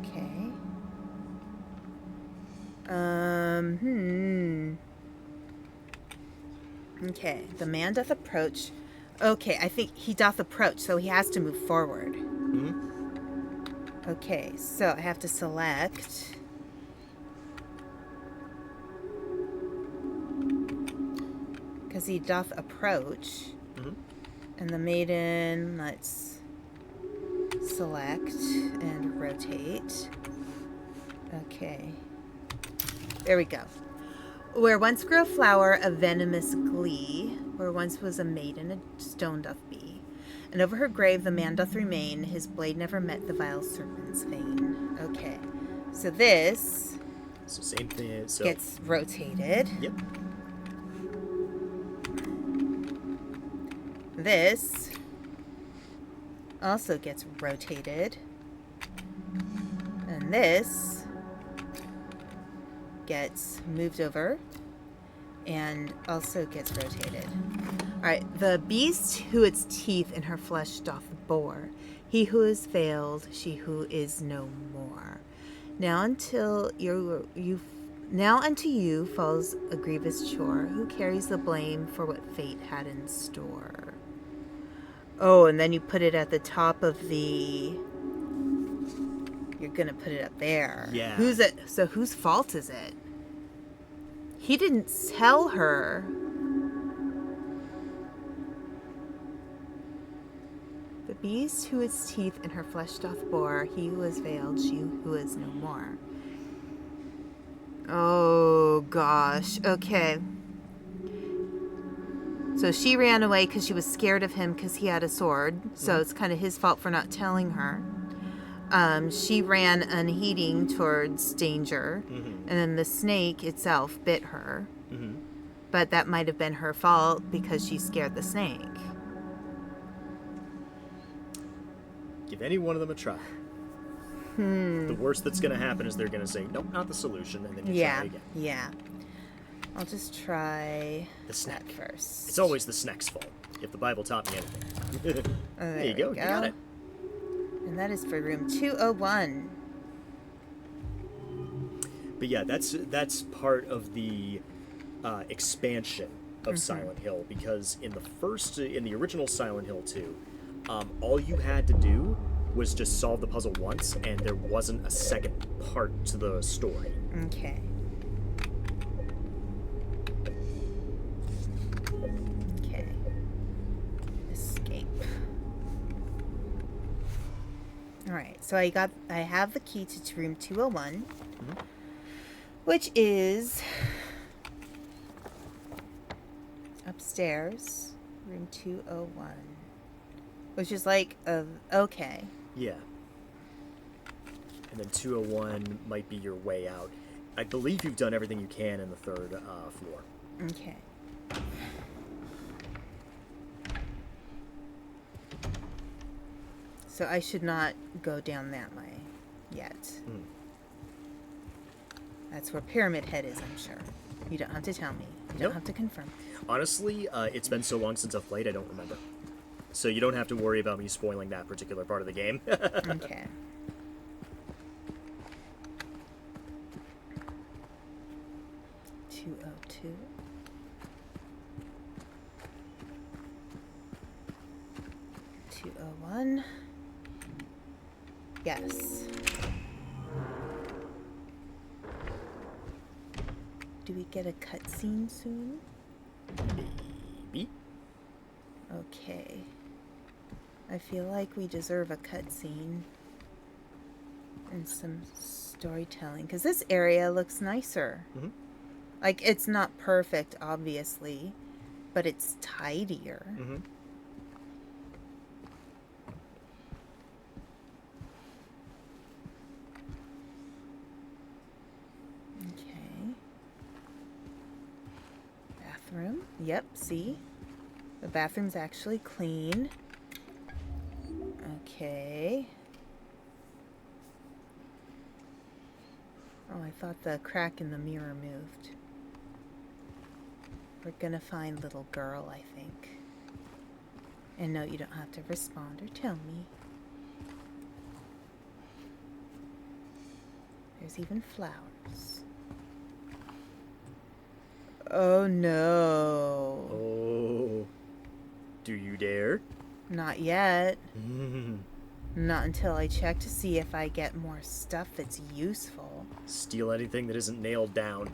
Okay. Okay, the man doth approach. Okay, I think he doth approach, so he has to move forward. Mm-hmm. Okay, so I have to select. Because he doth approach. Mm-hmm. And the maiden, let's select and rotate. Okay. There we go. Where once grew a flower of venomous glee, where once was a maiden, a stone doth be. And over her grave the man doth remain, his blade never met the vile serpent's vein. Okay. So this So same thing. So gets rotated. Yep. This also gets rotated. And this gets moved over and also gets rotated. Alright, the beast who its teeth in her flesh doth bore, he who is veiled, she who is no more. Now unto you falls a grievous chore, who carries the blame for what fate had in store. Oh, and then you put it at the top of your you're gonna put it up there. Yeah. Who's it? So whose fault is it? He didn't tell her. The beast who its teeth in her flesh doth bore, he who is veiled, she who is no more. Oh gosh. Okay. So she ran away because she was scared of him because he had a sword. So it's kind of his fault for not telling her. She ran unheeding towards danger. And then the snake itself bit her. But that might have been her fault because she scared the snake. Give any one of them a try. The worst that's going to happen is they're going to say, nope, not the solution, and then you try again. Yeah. I'll just try The snack. that first. It's always the snack's fault, if the Bible taught me anything. There you go. You got it. And that is for room 201. But yeah, that's part of the expansion of Silent Hill, because in the original Silent Hill 2, all you had to do was just solve the puzzle once, and there wasn't a second part to the story. Okay. Okay. Escape. Alright, so I have the key to room 201, which is upstairs, room 201, which is like, okay. Yeah. And then 201 might be your way out. I believe you've done everything you can in the third floor. Okay. So I should not go down that way yet. That's where Pyramid Head is, I'm sure. You don't have to tell me. You don't have to confirm. Honestly, it's been so long since I've played, I don't remember. So you don't have to worry about me spoiling that particular part of the game. Okay. (202). (201). Yes. Do we get a cutscene soon? Maybe. Okay. I feel like we deserve a cutscene and some storytelling, because this area looks nicer. Like, it's not perfect, obviously, but it's tidier. Okay. Bathroom. Yep, see? The bathroom's actually clean. Okay. Oh, I thought the crack in the mirror moved. We're gonna find little girl, I think. And no, you don't have to respond or tell me. There's even flowers. Oh no. Oh. Do you dare? Not yet. Not until I check to see if I get more stuff that's useful. Steal anything that isn't nailed down.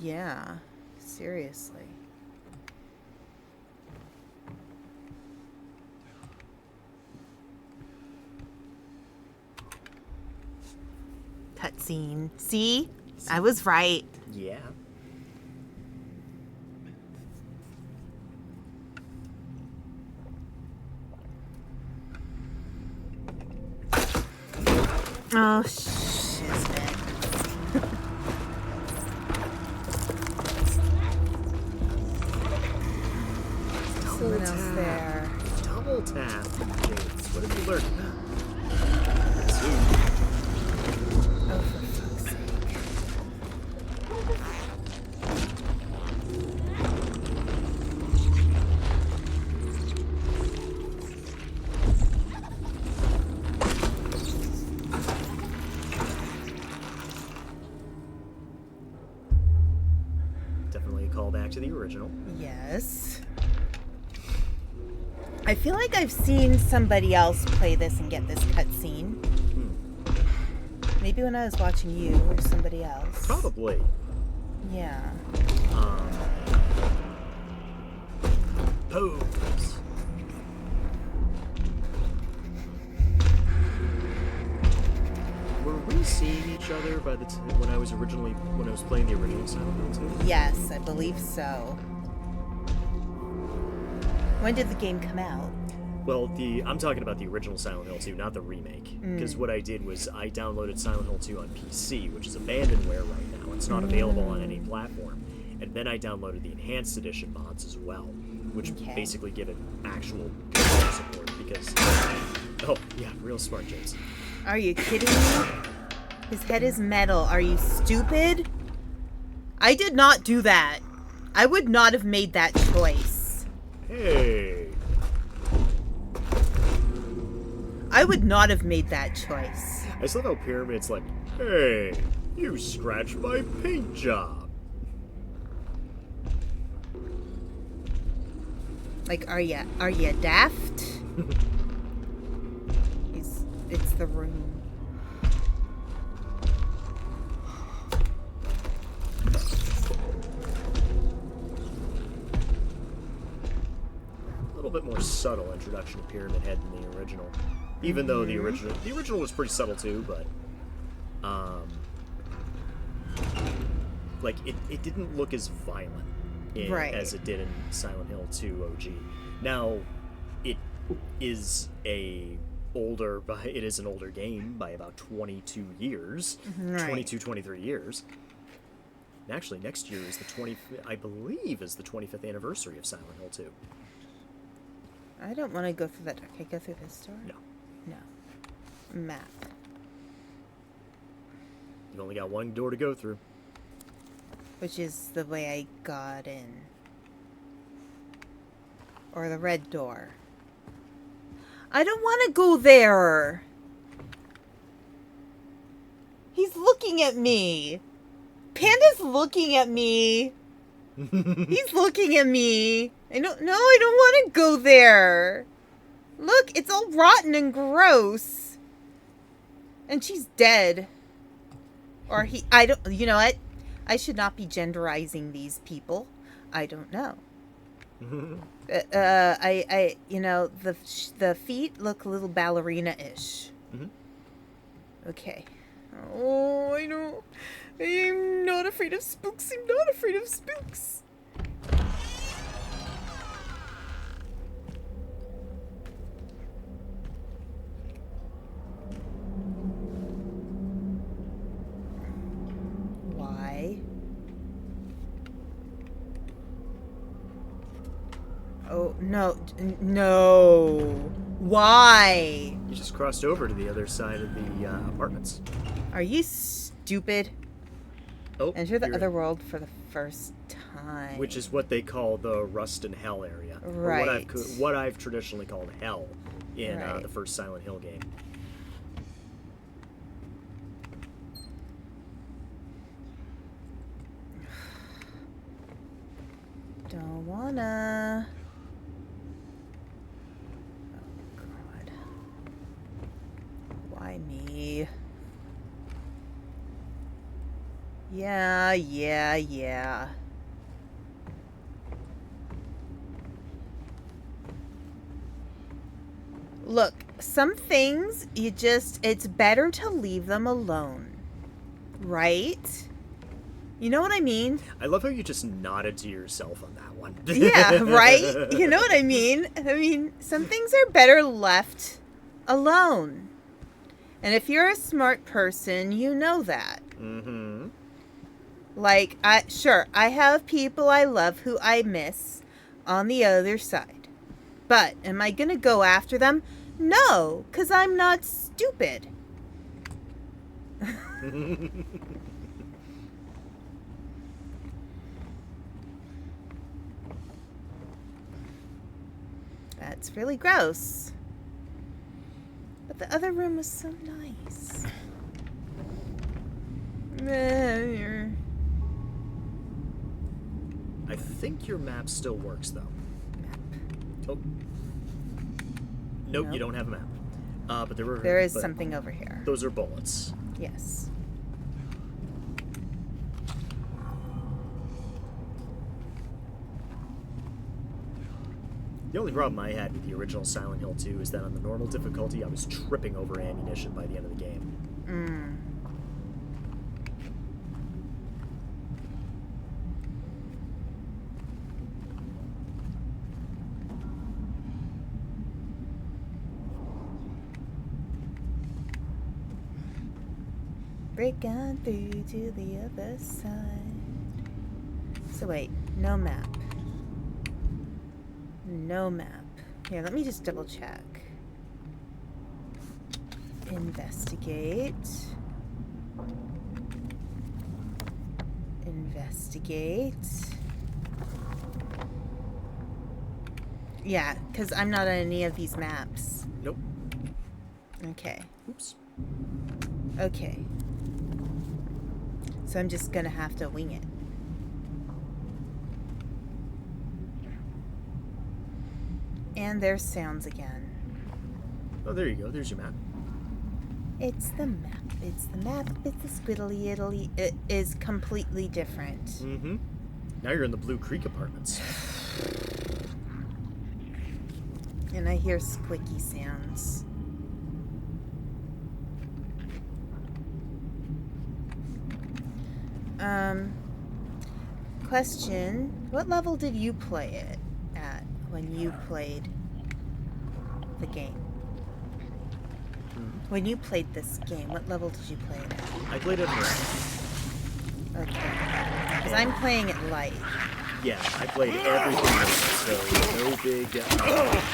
Yeah, seriously. Cutscene. See? I was right. Yeah. Oh, shiznit. Someone else there. Double tap. James, what have you learned? Oh, for fuck's sake. Definitely a callback to the original. Yes. I feel like I've seen somebody else play this and get this cutscene. Maybe when I was watching you or somebody else. Probably. Yeah. Pose. Were we seeing each other by the time when I was playing the original Silent Hill 2? Yes, I believe so. When did the game come out? Well, I'm talking about the original Silent Hill 2, not the remake. Because what I did was I downloaded Silent Hill 2 on PC, which is abandonware right now. It's not available on any platform. And then I downloaded the Enhanced Edition mods as well, which basically give it actual control support. Because, oh yeah, real smart, James. Are you kidding me? His head is metal. Are you stupid? I did not do that. I would not have made that choice. Hey. I would not have made that choice. I just love how Pyramid's like, hey, you scratched my paint job. Like, are ya daft? It's the room. A little bit more subtle introduction to Pyramid Head than the original. Even though the original was pretty subtle too, but like it didn't look as violent as it did in Silent Hill 2 OG. Now, it is an older game by about 22 years, 22, 23 years. And actually, next year is the 25th anniversary of Silent Hill 2. I don't want to go through that. Okay, go through this door? No. No. Map. You've only got one door to go through. Which is the way I got in. Or the red door. I don't want to go there. He's looking at me. Panda's looking at me. He's looking at me. I don't want to go there. Look, it's all rotten and gross. And she's dead. Or you know what? I should not be genderizing these people. I don't know. The feet look a little ballerina-ish. Okay. Oh, I'm not afraid of spooks. I'm not afraid of spooks. Why? Oh, no. Why? You just crossed over to the other side of the apartments. Are you stupid? Oh, Enter the other world for the first time. Which is what they call the Rust and Hell area. Right. Or what I've traditionally called Hell in the first Silent Hill game. Don't wanna. Oh, God. Why me? Yeah. Look, some things it's better to leave them alone. Right? You know what I mean? I love how you just nodded to yourself on that one. Yeah, right? You know what I mean? I mean, some things are better left alone. And if you're a smart person, you know that. Mm-hmm. Like, I have people I love who I miss on the other side. But am I going to go after them? No, because I'm not stupid. That's really gross. But the other room was so nice. I think your map still works, though. Oh. Nope, you don't have a map. But there is something over here. Those are bullets. Yes. The only problem I had with the original Silent Hill 2 is that on the normal difficulty, I was tripping over ammunition by the end of the game. Break on through to the other side. So wait, no map. No map. Here, let me just double check. Investigate. Investigate. Yeah, because I'm not on any of these maps. Nope. Okay. Oops. Okay. So I'm just gonna have to wing it. And there's sounds again. Oh, there you go. There's your map. It's the map. It's the map. It's the squiddly Italy. It is completely different. Mm-hmm. Now you're in the Blue Creek apartments. And I hear squicky sounds. Question. What level did you play it at when you played the game? When you played this game, what level did you play it at? I played it in red. Okay. Because I'm playing it light. Yeah, I played everything red, so no big...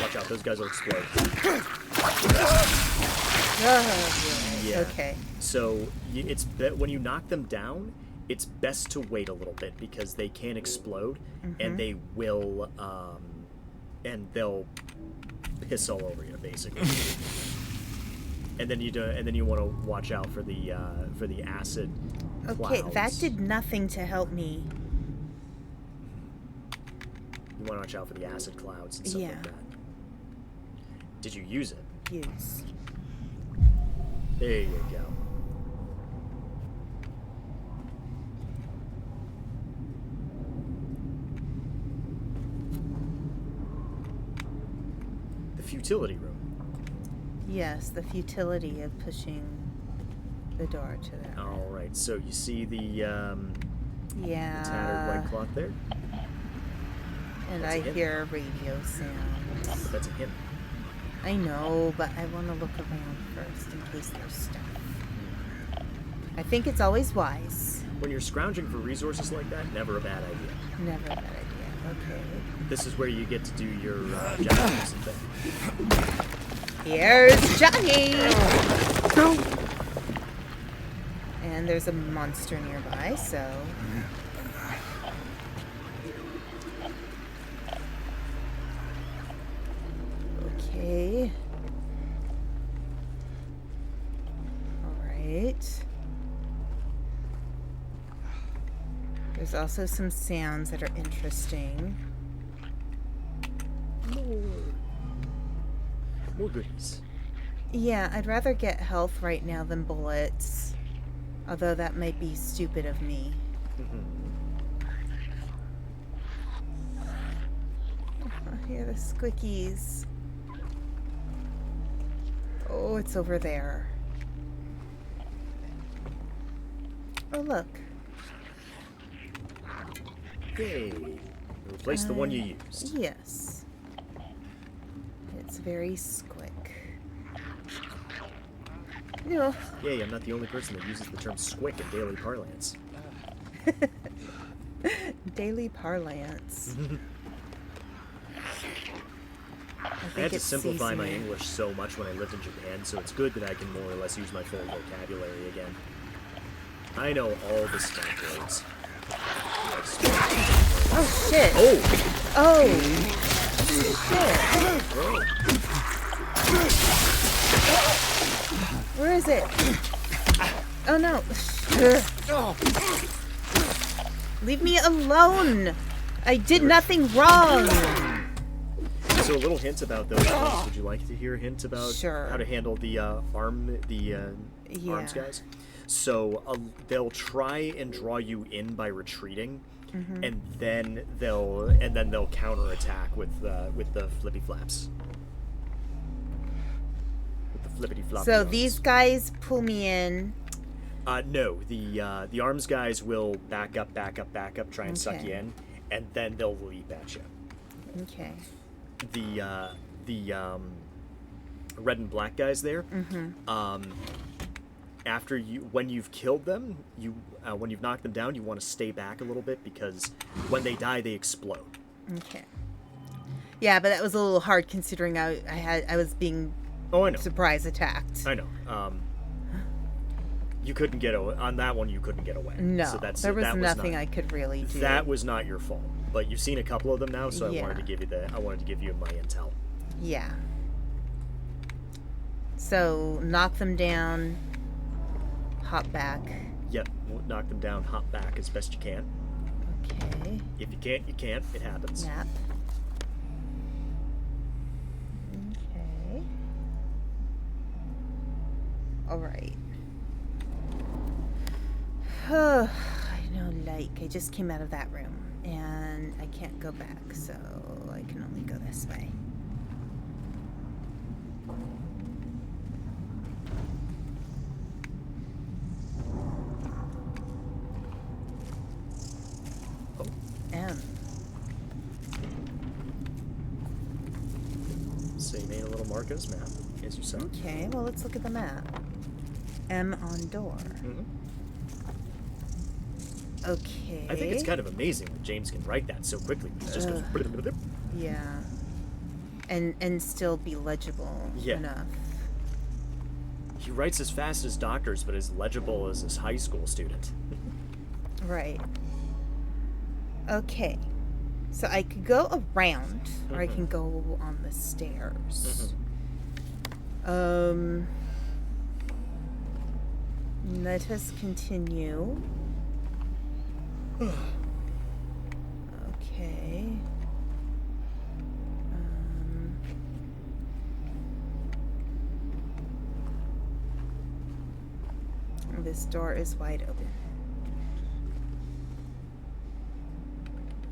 watch out, those guys will explode. Oh, Yeah. okay. So it's when you knock them down, it's best to wait a little bit because they can explode, and they will, and they'll piss all over you, basically. And then you want to watch out for the acid clouds. Okay, that did nothing to help me. You want to watch out for the acid clouds and stuff like that. Did you use it? Use. There you go. The futility room. Yes, the futility of pushing the door to the... All right, so you see the Yeah. tattered white cloth there? And That's I a hint. hear radio sounds. But that's a hint. I know, but I want to look around first in case there's stuff. I think it's always wise. When you're scrounging for resources like that, never a bad idea. Never a bad idea. Okay. This is where you get to do your jobs and thing. Here's Johnny! And there's a monster nearby, so... Okay. Alright. There's also some sounds that are interesting. More goodies. Yeah, I'd rather get health right now than bullets. Although that might be stupid of me. I hear the squickies. Oh, it's over there. Oh, look. Yay. Replace the one you used. Yes. It's very squick. No. Yay, I'm not the only person that uses the term squick in daily parlance. Daily parlance. I had to simplify my English so much when I lived in Japan, so it's good that I can more or less use my full vocabulary again. I know all the smack words. Oh, shit. Oh! Oh. Shit. Where is it? Oh, no. Leave me alone. I did nothing wrong. So a little hint about those things. Would you like to hear a hint about Sure. how to handle the arms guys? So they'll try and draw you in by retreating, and then they'll counterattack with the flippy flaps. With the flippity floppy. So arms. these guys pull me in. No, the arms guys will back up, try and suck you Okay. in, and then they'll leap at you. Okay. The red and black guys there. When you've killed them, when you've knocked them down, you want to stay back a little bit because when they die, they explode. Okay. Yeah, but that was a little hard considering I was being Oh, I know. surprise attacked. I know. You couldn't get away on that one. You couldn't get away. No, so there was nothing I could really do. That was not your fault. But you've seen a couple of them now, so Yeah. I wanted to give you my intel. Yeah. So knock them down, hop back. Yep, knock them down, hop back as best you can. Okay. If you can't, you can't. It happens. Nap. Okay. All right. I know, like, I just came out of that room, and I can't go back, so I can only go this way. Oh, M. so you made a little mark on his map, as you saw. Okay, well, let's look at the map. M on door. Mm-hmm. Okay. I think it's kind of amazing that James can write that so quickly. He just goes. Yeah. And still be legible Yeah. enough. He writes as fast as doctors, but as legible as his high school student. Right. Okay. So I could go around, or I can go on the stairs. Let us continue. Okay. This door is wide open.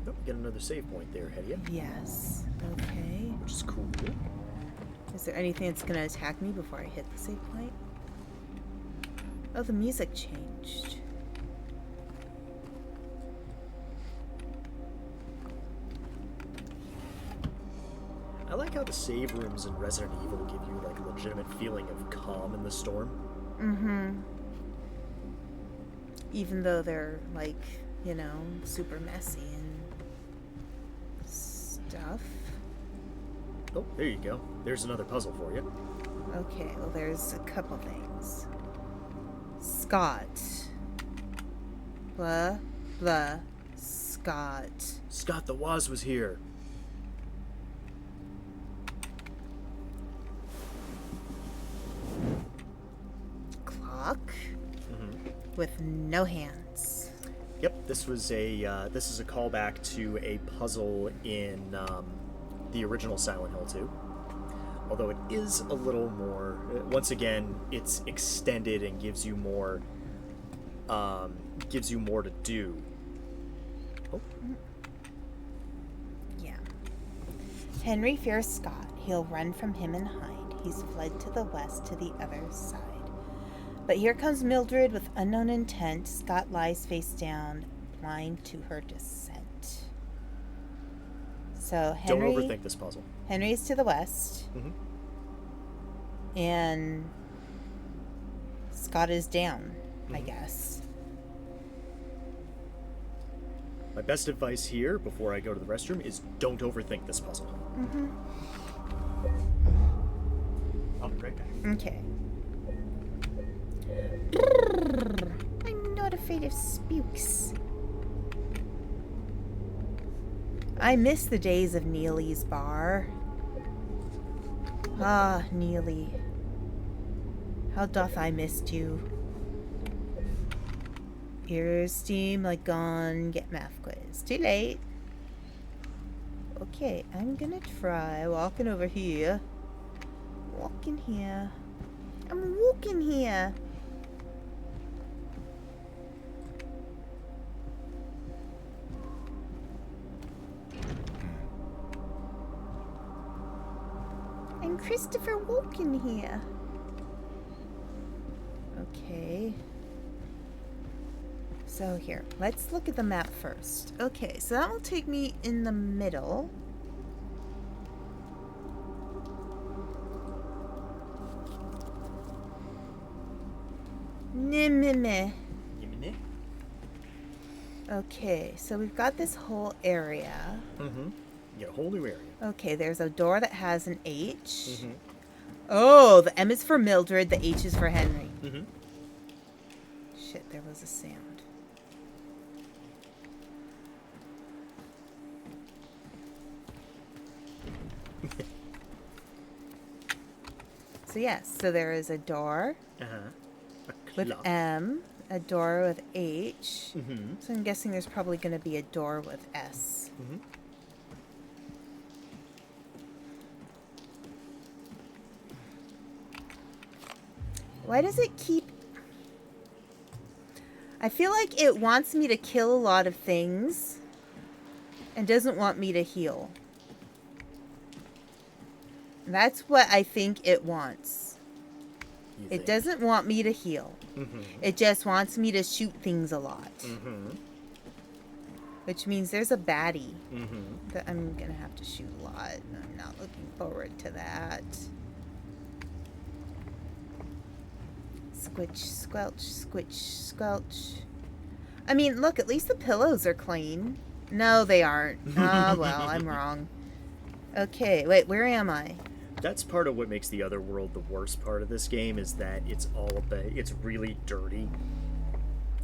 Oh, we get another save point there, Hedia, Yes. Okay. which is cool. Is there anything that's going to attack me before I hit the save point? Oh, the music changed. I like how the save rooms in Resident Evil give you like a legitimate feeling of calm in the storm. Even though they're, like, you know, super messy and stuff. Oh, there you go. There's another puzzle for you. Okay, well, there's a couple things. Scott. Blah, blah, Scott. Scott the Woz was here. Clock. With no hands. Yep, this is a callback to a puzzle in the original Silent Hill 2. Although it is a little more. Once again, it's extended and gives you more to do. Oh, Yeah. Henry fears Scott. He'll run from him and hide. He's fled to the west to the other side. But here comes Mildred with unknown intent. Scott lies face down, blind to her descent. So Henry, don't overthink this puzzle. Henry's to the west, and Scott is down, I guess. My best advice here, before I go to the restroom, is don't overthink this puzzle. I'll be right back. Okay. I'm not afraid of spooks. I miss the days of Neely's bar. Ah, Neely. How doth I missed you? Ears steam like gone. Get math quiz. Too late. Okay, I'm gonna try walking over here. Walking here. I'm walking here. I'm Christopher Walken here. Okay. So here, let's look at the map first. Okay, so that will take me in the middle. Nimime. Okay, so we've got this whole area. Mm-hmm. Yeah, a whole new area. Okay, there's a door that has an H. Mm-hmm. Oh, the M is for Mildred, the H is for Henry. Mm-hmm. Shit, there was a sound. So yes, so there is a door with M, a door with H. Mm-hmm. So I'm guessing there's probably going to be a door with S. Mm-hmm. Why does it keep... I feel like it wants me to kill a lot of things and doesn't want me to heal. That's what I think it wants. It doesn't want me to heal. Mm-hmm. It just wants me to shoot things a lot. Mm-hmm. Which means there's a baddie Mm-hmm. that I'm going to have to shoot a lot. And I'm not looking forward to that. Squitch, squelch, squitch, squelch. I mean, look, at least the pillows are clean. No, they aren't. Oh, well, I'm wrong. Okay, wait, where am I? That's part of what makes the other world the worst part of this game, is that it's it's really dirty.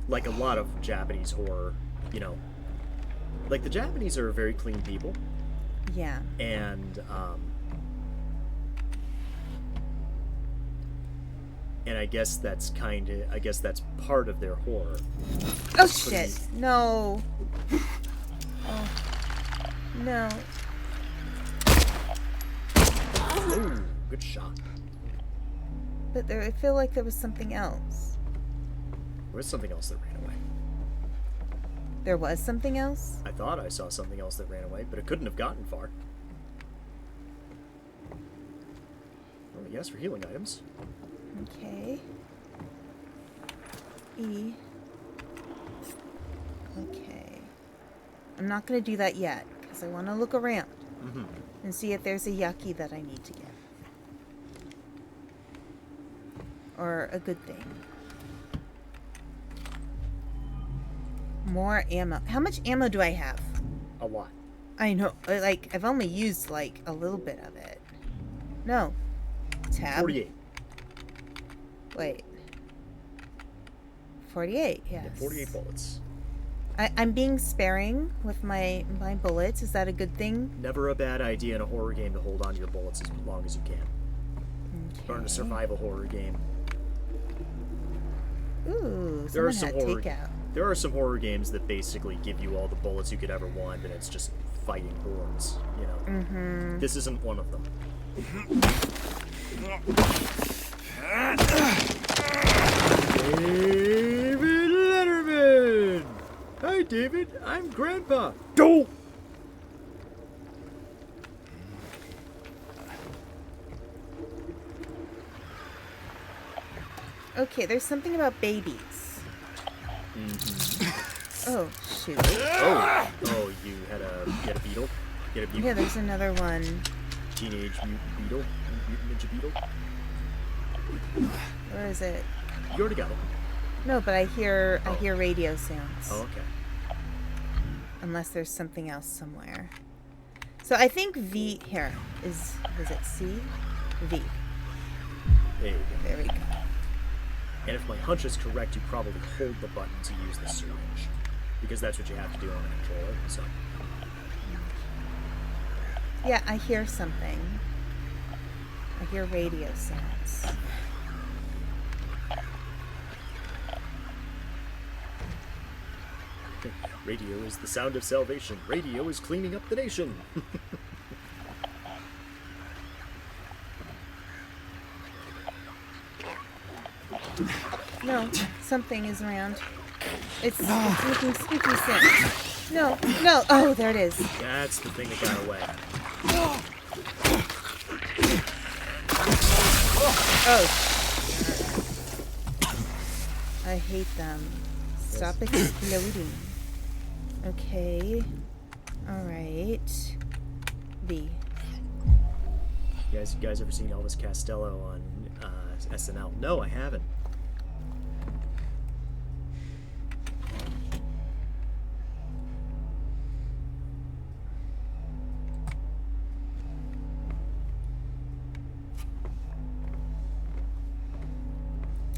Like a lot of Japanese horror, you know. Like, the Japanese are very clean people. Yeah. And I guess that's part of their horror. Oh, shit. No. Oh. No. Ooh, good shot. But I feel like there was something else. There was something else that ran away. There was something else? I thought I saw something else that ran away, but it couldn't have gotten far. Oh, yes, for healing items. Okay. E. Okay. I'm not going to do that yet, because I want to look around and see if there's a yucky that I need to get. Or a good thing. More ammo. How much ammo do I have? A lot. I know. Like, I've only used, like, a little bit of it. No. Tab. 48. Wait. 48, yes. Yeah, 48 bullets. I'm being sparing with my bullets. Is that a good thing? Never a bad idea in a horror game to hold on to your bullets as long as you can. Okay. Or in a survival horror game. Ooh, There are someone some had horror. takeout. There are some horror games that basically give you all the bullets you could ever want, and it's just fighting hordes. You know. Mm-hmm. This isn't one of them. David Letterman. Hi, David. I'm Grandpa. Don't. Okay, there's something about babies. Oh, shoot. Oh, you had a beetle? You had a Yeah, there's another one. teenage mutant beetle? Mutant ninja beetle? Where is it? You already got it. No, but I hear radio sounds. Oh, okay. Unless there's something else somewhere. So I think V here is it C? V. There you go. There we go. And if my hunch is correct, you probably hold the button to use the syringe. Because that's what you have to do on a controller, so. Yeah, I hear something. I hear radio sounds. Radio is the sound of salvation. Radio is cleaning up the nation. No, something is around. It's making squeaky sound. No, no. Oh, there it is. That's the thing that got away. Oh. I hate them. Stop exploding. Okay. Alright. B. You guys ever seen Elvis Costello on SNL? No, I haven't.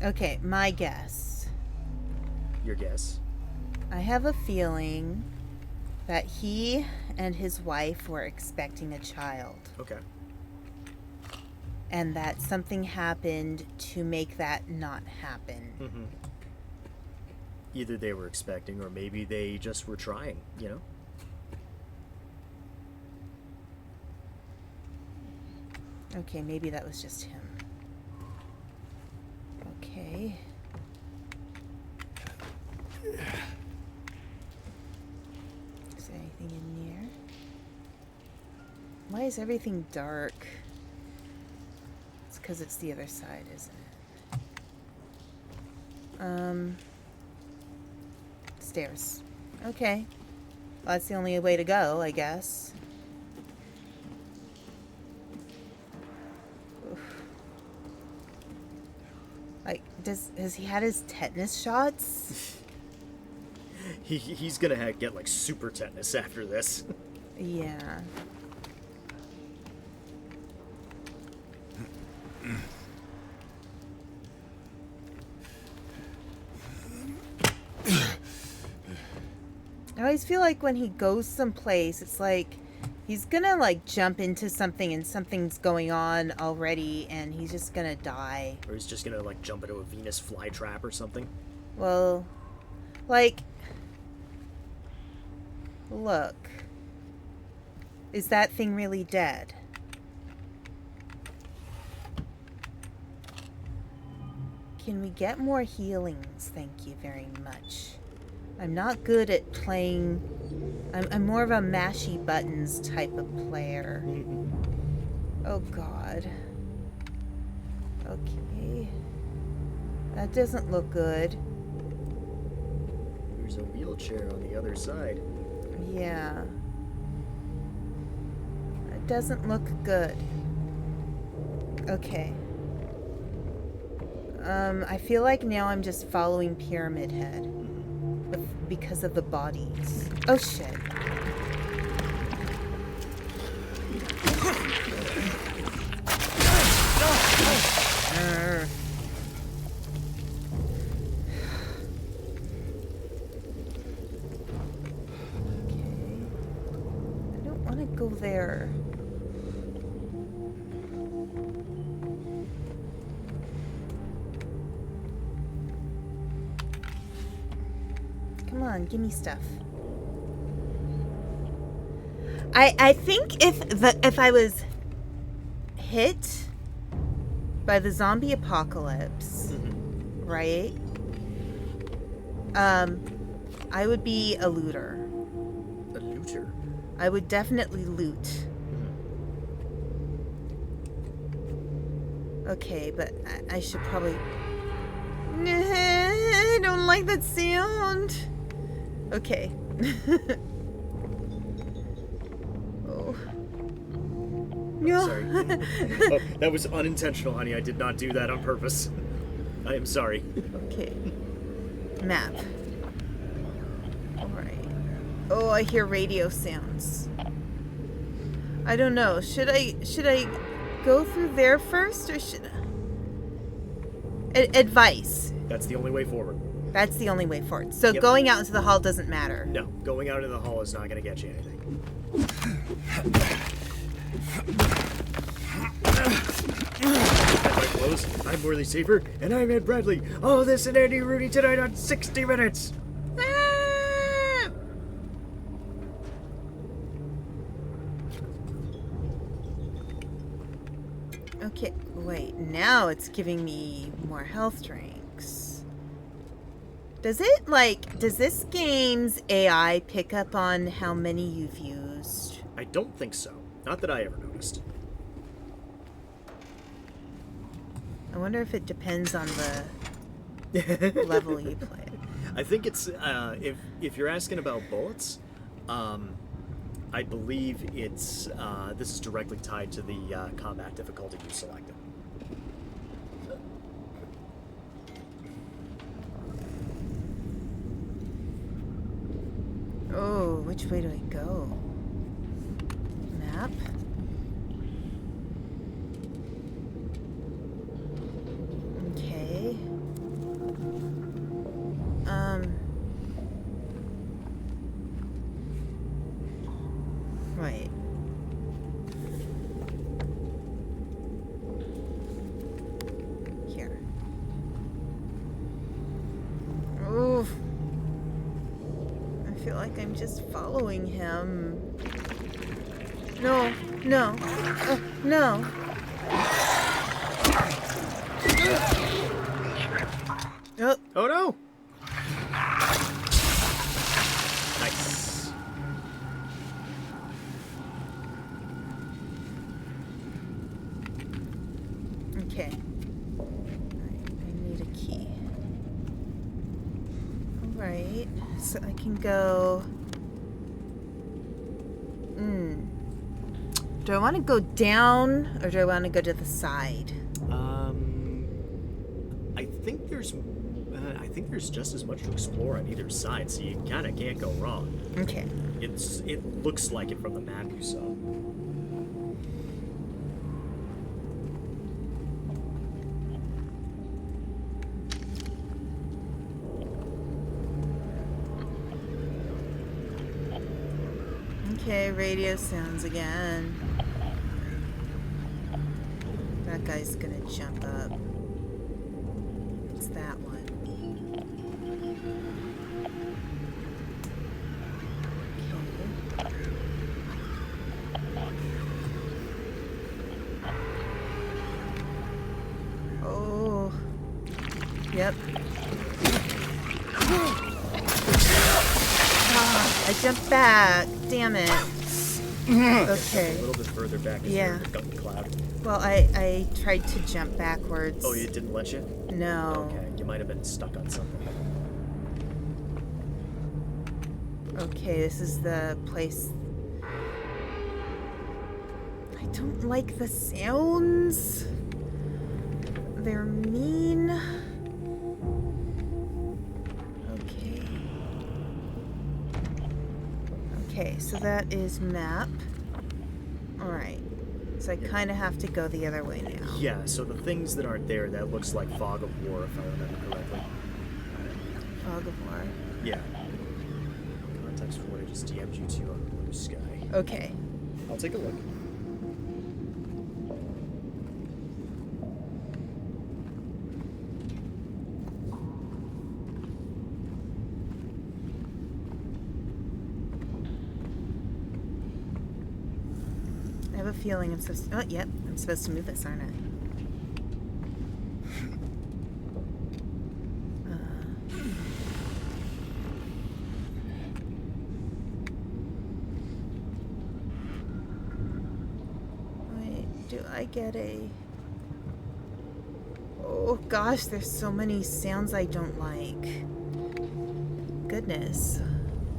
Okay, my guess. Your guess? I have a feeling that he and his wife were expecting a child. Okay. And that something happened to make that not happen. Mm-hmm. Either they were expecting, or maybe they just were trying, you know? Okay, maybe that was just him. Okay. Is there anything in here? Why is everything dark? It's because it's the other side, isn't it? Stairs. Okay. Well, that's the only way to go, I guess. Oof. Like, has he had his tetanus shots? He's gonna get like super tetanus after this. Yeah. I always feel like when he goes someplace, it's like he's gonna like jump into something and something's going on already and he's just gonna die. Or he's just gonna like jump into a Venus flytrap or something. Well, like, look. Is that thing really dead? Can we get more healings? Thank you very much. I'm not good at playing. I'm more of a mashy buttons type of player. Oh god. Okay. That doesn't look good. There's a wheelchair on the other side. Yeah. It doesn't look good. Okay. I feel like now I'm just following Pyramid Head. Because of the bodies. Oh shit. I don't want to go there. Come on, give me stuff. I think if I was hit by the zombie apocalypse, right? I would be a looter. A looter? I would definitely loot. Okay, but I should probably... I don't like that sound. Okay. Oh. No. Sorry. Oh, that was unintentional, honey. I did not do that on purpose. I am sorry. Okay. Map. Alright. Oh, I hear radio sounds. I don't know. Should I go through there first or should I... Advice. That's the only way forward. That's the only way forward. So Yep. going out into the hall doesn't matter. No, going out in the hall is not going to get you anything. My clothes. I'm Morley Safer, and I'm Ed Bradley. All this and Andy Rooney tonight on 60 Minutes. Ah! wait, now it's giving me more health drinks. Does this game's AI pick up on how many you've used? I don't think so. Not that I ever noticed. I wonder if it depends on the level you play. I think it's if you're asking about bullets, I believe it's this is directly tied to the combat difficulty you selected. Oh, which way do I go? Map? Okay. Right. Here. Oof. I feel like I'm just following him. No, no, no. Oh. Oh no! Nice. Okay. I need a key. Alright, so I can go... Do I want to go down, or do I want to go to the side? I think there's just as much to explore on either side, so you kind of can't go wrong. Okay. It looks like it from the map you saw. Okay, radio sounds again. That guy's gonna jump up. It's that one. Okay. Oh. Yep. I jumped back. Damn it. Okay. A little bit further back is Yeah. where the gun cloud. Well, I tried to jump backwards. Oh, it didn't let you? No. Okay, you might have been stuck on something. Okay, this is the place. I don't like the sounds. They're mean. Okay. Okay, so that is map. Alright. So I kind of have to go the other way now. Yeah, so the things that aren't there, that looks like fog of war, if I remember correctly. Fog of War. Yeah. Context for what I just DM'd you to on Blue Sky. Okay. I'll take a look. I have a feeling I'm supposed to... Oh, yep. I'm supposed to move this, aren't I? Wait, do I get a... Oh, gosh, there's so many sounds I don't like. Goodness.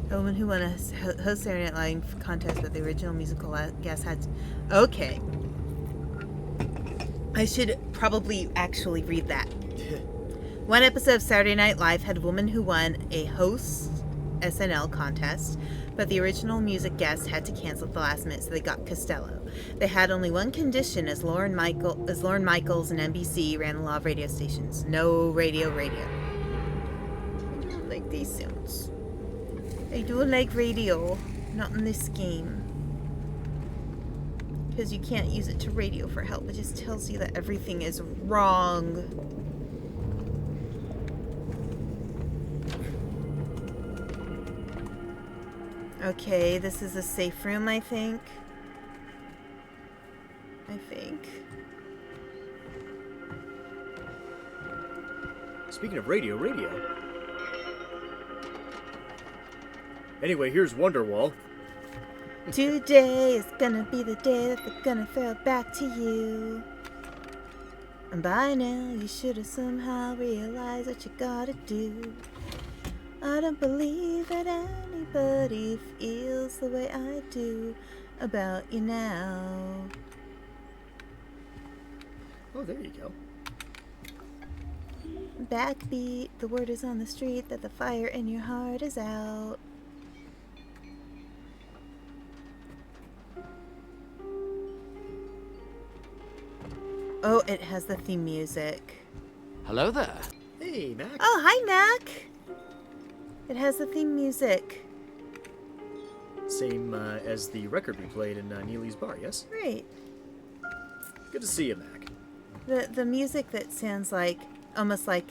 A woman who won a host Saturday Night Live contest with the original musical guest had... Okay. I should probably actually read that. One episode of Saturday Night Live had a woman who won a host SNL contest, but the original music guest had to cancel at the last minute, so they got Costello. They had only one condition, as Lauren Michaels and NBC ran the law of radio stations. No radio. I don't like these sounds. I do like radio, not in this game. Because you can't use it to radio for help. It just tells you that everything is wrong. Okay, this is a safe room, I think. Speaking of radio. Anyway, here's Wonderwall. Today is gonna be the day that they're gonna throw it back to you. And by now you should have somehow realized what you gotta do. I don't believe that anybody feels the way I do about you now. Oh, there you go. Backbeat, the word is on the street that the fire in your heart is out. Oh, it has the theme music. Hello there. Hey, Mac. Oh, hi, Mac. It has the theme music. Same as the record we played in Neely's bar, yes? Great. Good to see you, Mac. The music that sounds like, almost like,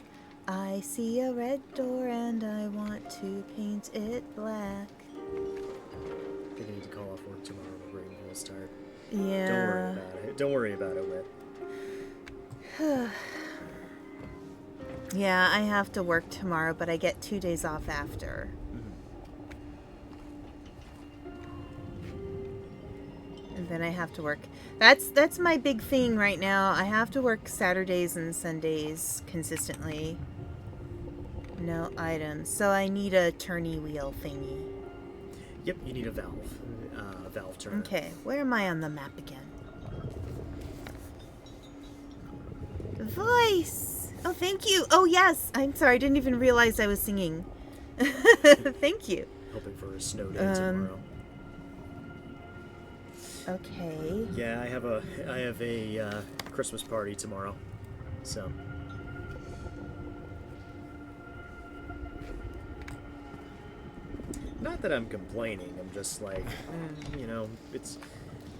I see a red door and I want to paint it black. I think I need to call off work tomorrow. My brain will start. Yeah. Don't worry about it, Whit. Yeah, I have to work tomorrow, but I get 2 days off after. And then I have to work. That's my big thing right now. I have to work Saturdays and Sundays consistently. No items. So I need a tourney wheel thingy. Yep, you need a valve. Valve turner. Okay, where am I on the map again? Voice! Oh, thank you. Oh, yes. I'm sorry. I didn't even realize I was singing. Thank you. Hoping for a snow day tomorrow. Okay. Yeah, I have a Christmas party tomorrow. So. Not that I'm complaining. I'm just like, you know, it's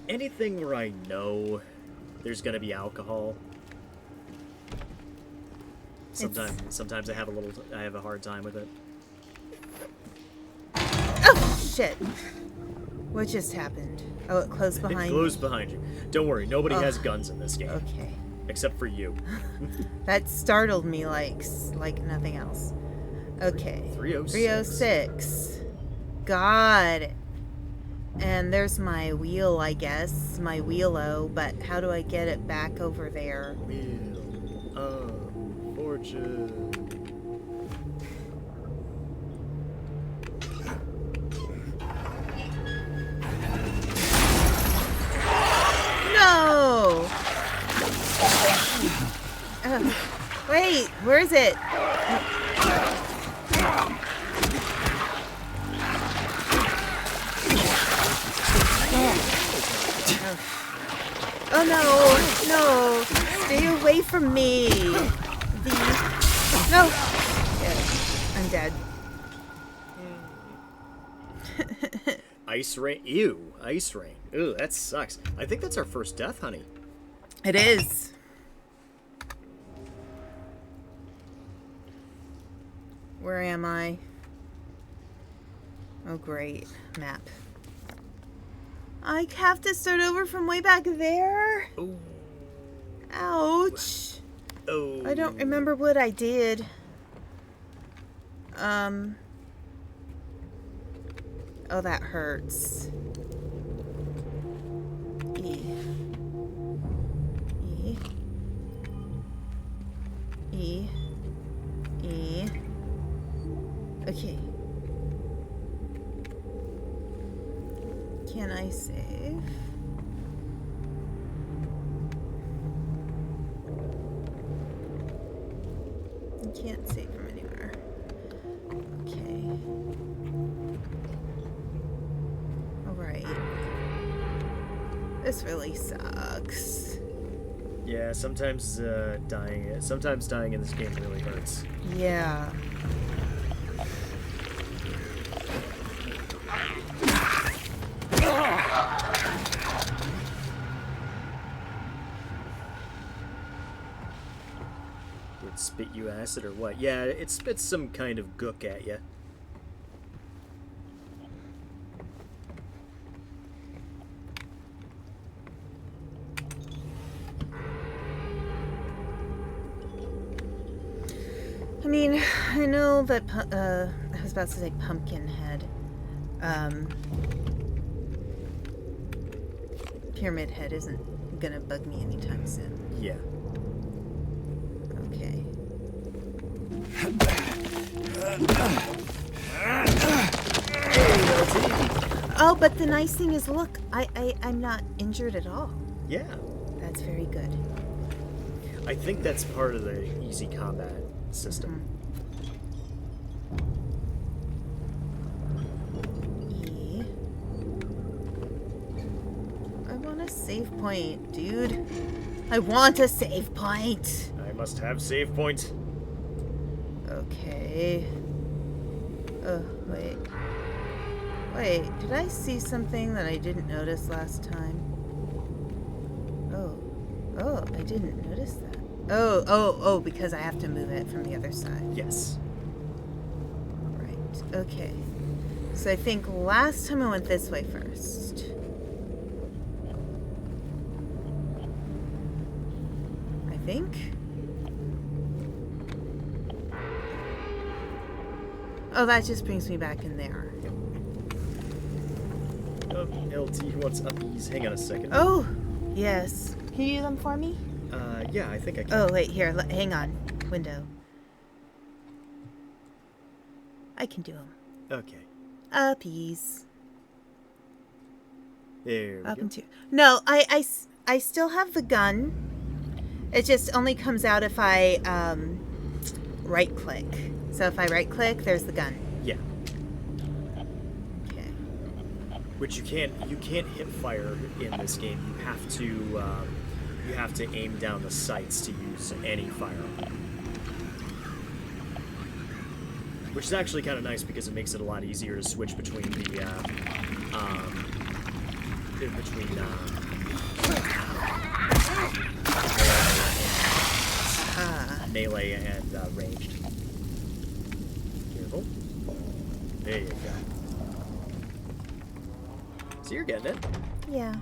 anything where I know there's gonna be alcohol. Sometimes I have a hard time with it. Oh, shit. What just happened? Oh, it closed behind It closed behind you. Don't worry, nobody has Ugh. guns in this game. Okay. Except for you. That startled me like nothing else. Okay. 306. 306. Got it. And there's my wheel, I guess. My wheelo, but how do I get it back over there? Wheel of Fortune. No! Wait, where is it? Oh no, no, stay away from me. No. Yeah, I'm dead. Ice rain. Ew, ice rain. Ew, that sucks. I think that's our first death, honey. It is. Where am I? Oh, great. Map. I have to start over from way back there? Ooh. Ouch. Oh. I don't remember what I did. Oh, that hurts. E. E. E. E. Okay. Can I save? I can't save from anywhere. Okay. Alright. This really sucks. Yeah, sometimes dying in this game really hurts. Yeah. It spit you acid or what? Yeah, it spits some kind of gook at you. I mean, I know that, I was about to say Pumpkinhead. Pyramid Head isn't gonna bug me anytime soon. Yeah. Okay. Oh, but the nice thing is, look, I'm not injured at all. Yeah. That's very good. I think that's part of the easy combat system. E. I want a save point, dude. I want a save point. I must have save points. Okay. Oh, wait. Wait, did I see something that I didn't notice last time? Oh, I didn't notice that. Oh, because I have to move it from the other side. Yes. Right, okay. So I think last time I went this way first. I think? Oh, that just brings me back in there. LT wants uppies. Hang on a second. Oh, yes. Can you do them for me? Yeah, I think I can. Oh, wait, here, hang on. Window. I can do them. Okay. Uppies. There we Up go. and two. No, I still have the gun. It just only comes out if I, right click. So if I right click, there's the gun. Yeah. Okay. Which you can't hip fire in this game. You have to aim down the sights to use any firearm. Which is actually kind of nice because it makes it a lot easier to switch between melee and ranged. Careful. There you go. So you're getting it. Yeah.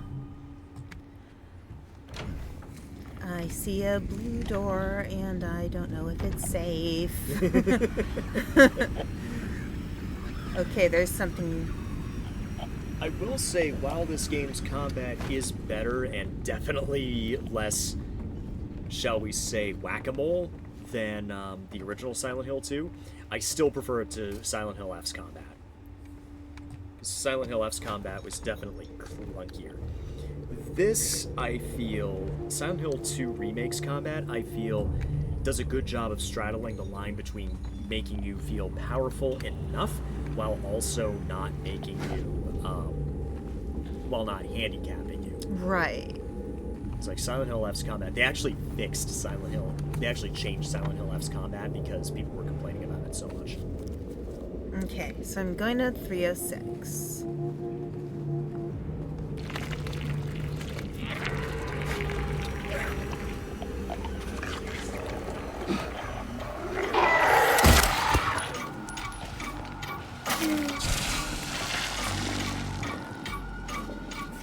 I see a blue door, and I don't know if it's safe. Okay, there's something. I will say, while this game's combat is better and definitely less, shall we say, whack-a-mole than the original Silent Hill 2, I still prefer it to Silent Hill F's combat. Because Silent Hill F's combat was definitely clunkier. This, I feel, Silent Hill 2 Remake's combat, I feel, does a good job of straddling the line between making you feel powerful enough while also not making you, while not handicapping you. Right. It's like Silent Hill F's combat. They actually fixed Silent Hill. They actually changed Silent Hill F's combat because people were complaining about it so much. Okay, so I'm going to 306.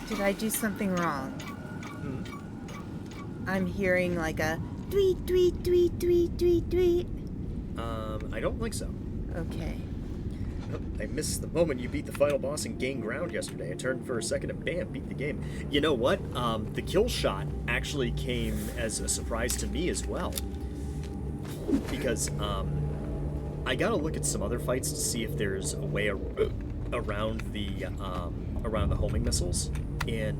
Did I do something wrong? I'm hearing like a tweet, tweet, tweet, tweet, tweet, tweet. I don't think so. Okay. Oh, I missed the moment you beat the final boss and gained ground yesterday. I turned for a second and bam, beat the game. You know what? The kill shot actually came as a surprise to me as well. Because, I gotta look at some other fights to see if there's a way around the homing missiles in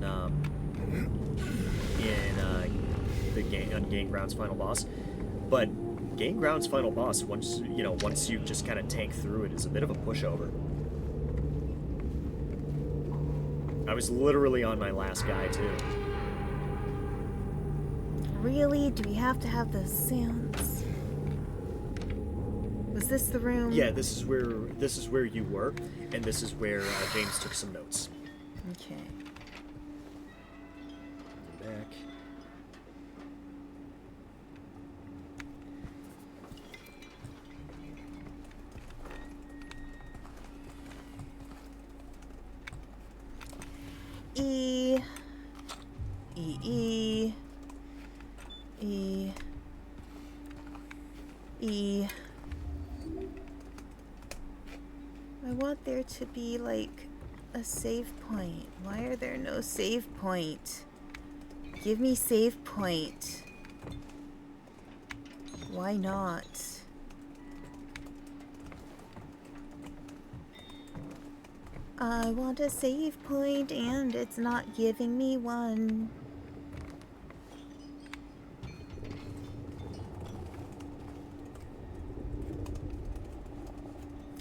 the game on Gain Ground's final boss. But Gain Ground's final boss, once you just kind of tank through it, is a bit of a pushover. I was literally on my last guy too. Really? Do we have to have those sounds? Was this the room? Yeah, this is where you were, and this is where James took some notes. Okay. Back. E. E. E. E. E. I want there to be, like, a save point. Why are there no save point? Give me save point. Why not? I want a save point and it's not giving me one.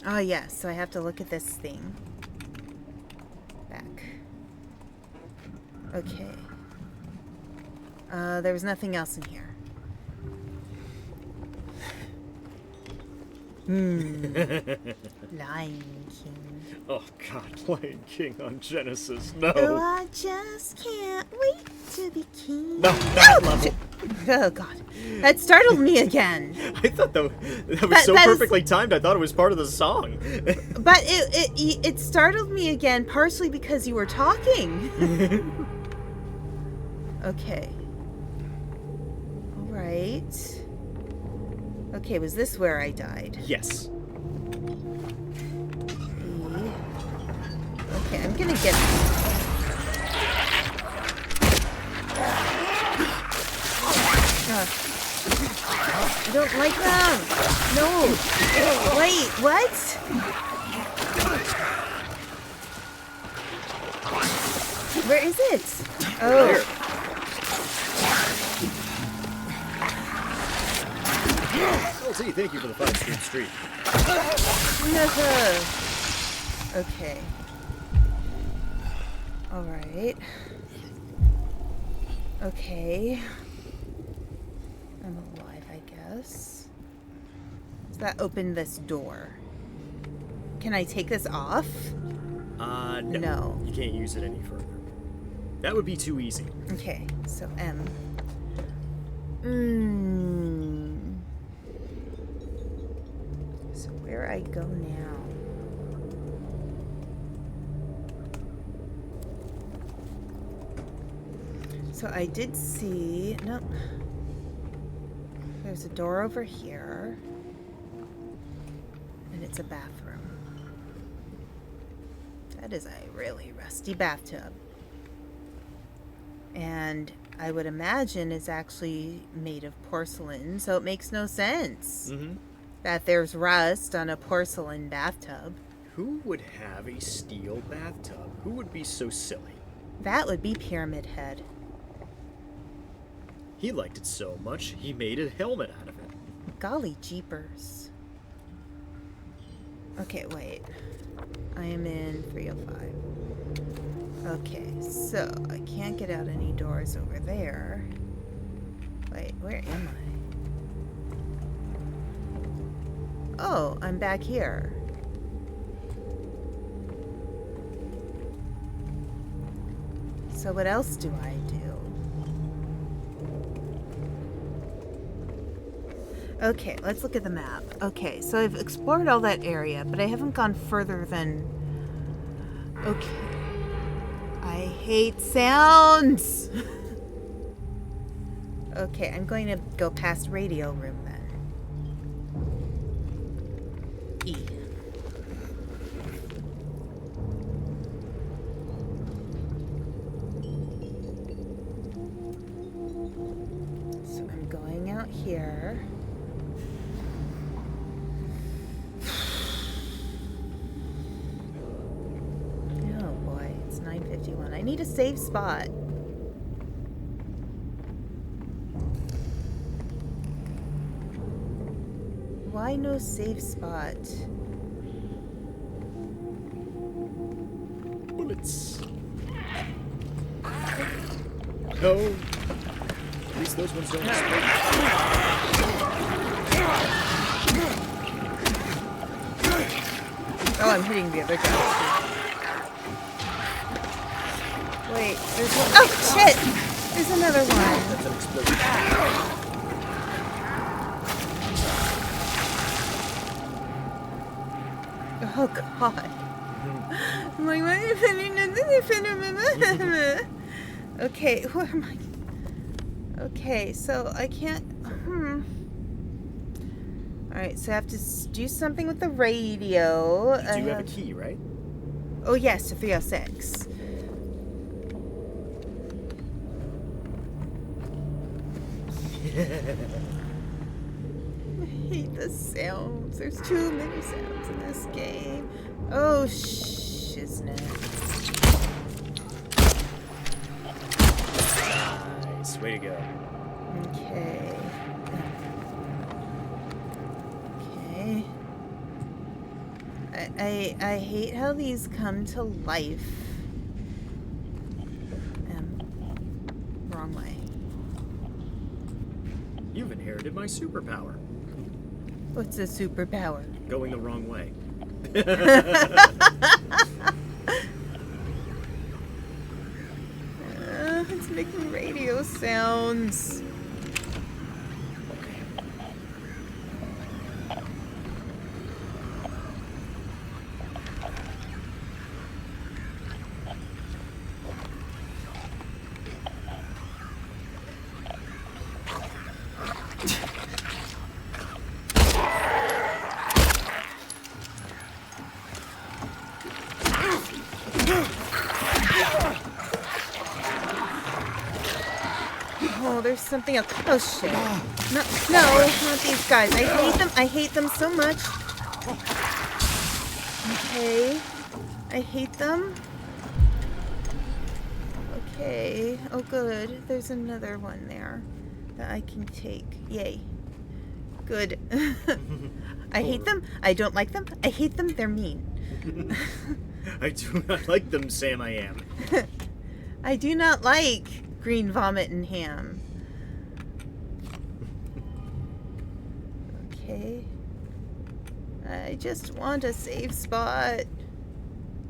Oh yes, so I have to look at this thing. Back. Okay. There was nothing else in here. Lion King. Oh God, Lion King on Genesis, no. Oh, I just can't wait to be king. No, that level. Oh God, that startled me again. I thought that was so perfectly timed. I thought it was part of the song. But it startled me again, partially because you were talking. Okay. All right. Okay, was this where I died? Yes. Okay, I'm gonna get. I don't like them. No. Wait, what? Where is it? Oh. There. LT, thank you for the 5-stream street. Okay. All right. Okay. I'm alive, I guess. Does that open this door? Can I take this off? No. No. You can't use it any further. That would be too easy. Okay, so M. So where I go now? So I did see, nope. There's a door over here. And it's a bathroom. That is a really rusty bathtub. And I would imagine it's actually made of porcelain, so it makes no sense that there's rust on a porcelain bathtub. Who would have a steel bathtub? Who would be so silly? That would be Pyramid Head. He liked it so much, he made a helmet out of it. Golly jeepers. Okay, wait. I am in 305. Okay, so I can't get out any doors over there. Wait, where am I? Oh, I'm back here. So what else do I do? Okay, let's look at the map. Okay, so I've explored all that area, but I haven't gone further than... Okay. I hate sounds! Okay, I'm going to go past radio room then. E. So I'm going out here. Oh boy, it's 9:51. I need a safe spot. Why no safe spot? Bullets. No. At least those ones don't explode. Oh, I'm hitting the other guy. Wait, there's one. Oh, shit! There's another one. That's an explosion. Oh, God. I'm like, what if okay, where am I? Okay, so I can't. Alright, so I have to do something with the radio. You do have a key, right? Oh, yes, to 306. I hate the sounds. There's too many sounds in this game. Oh, shiznit. Nice. Way to go. Okay. Okay. I hate how these come to life. Wrong way. You've inherited my superpower. What's a superpower? Going the wrong way. It's making radio sounds. Oh, there's something else. Oh, shit. No, not these guys. I hate them. I hate them so much. Okay. I hate them. Okay. Oh, good. There's another one there that I can take. Yay. Good. I hate them. I don't like them. I hate them. They're mean. I do not like them, Sam. I am. I do not like green vomit and ham. Okay. I just want a safe spot.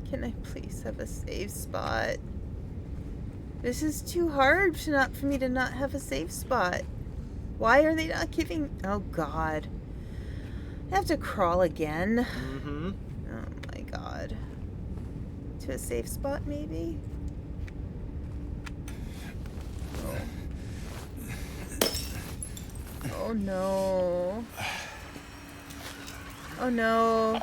Can I please have a safe spot? This is too hard for me to not have a safe spot. Why are they not giving... Oh, God. I have to crawl again. Mm-hmm. Oh, my God. To a safe spot, maybe? Oh no. Oh no.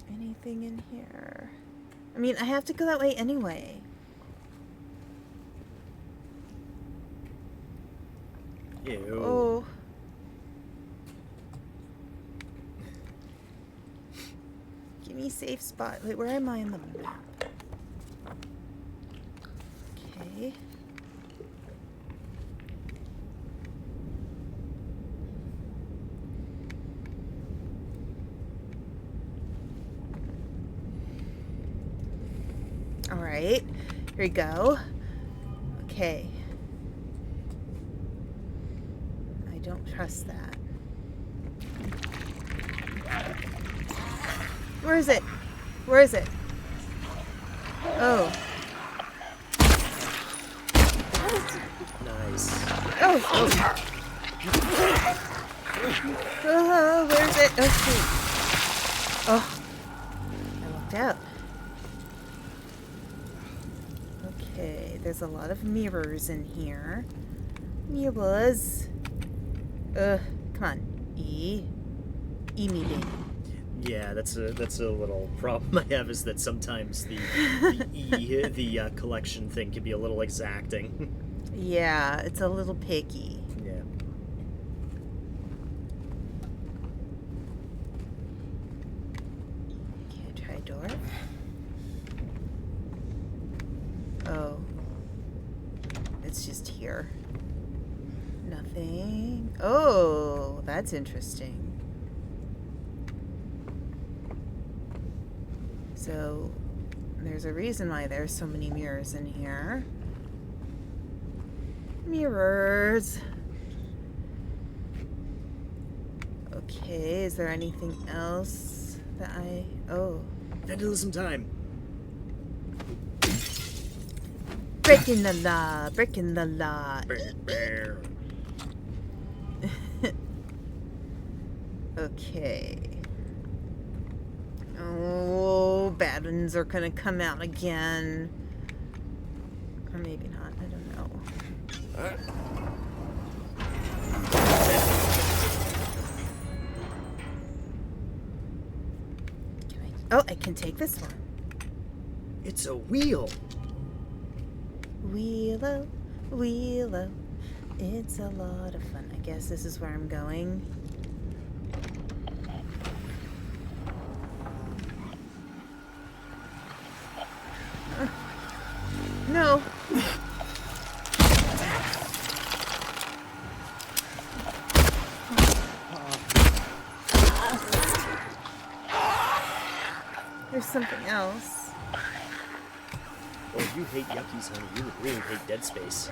Anything in here? I mean, I have to go that way anyway. Ew. Oh. Give me a safe spot. Wait, where am I on the map? Okay. All right. Here we go. Okay. I don't trust that. Where is it? Where is it? Oh. Nice. Oh. Oh, where is it? Oh, shoot. Oh. I looked out. Okay, there's a lot of mirrors in here. Mirrors. Come on. E meeting. Yeah, that's a little problem I have, is that sometimes the collection thing can be a little exacting. Yeah, it's a little picky. Yeah. Can I try a door? Oh. It's just here. Nothing. Oh, that's interesting. So, there's a reason why there's so many mirrors in here. Mirrors. Okay, is there anything else that Oh. Vandalism time. Breaking the law, breaking the law. Bear. Okay. Oh, bad ones are gonna come out again. Or maybe not. I don't know. Oh, I can take this one. It's a wheel. Wheelo, wheelo. It's a lot of fun. I guess this is where I'm going. No. There's something else. Oh, you hate Yuckies, honey. You would really hate Dead Space.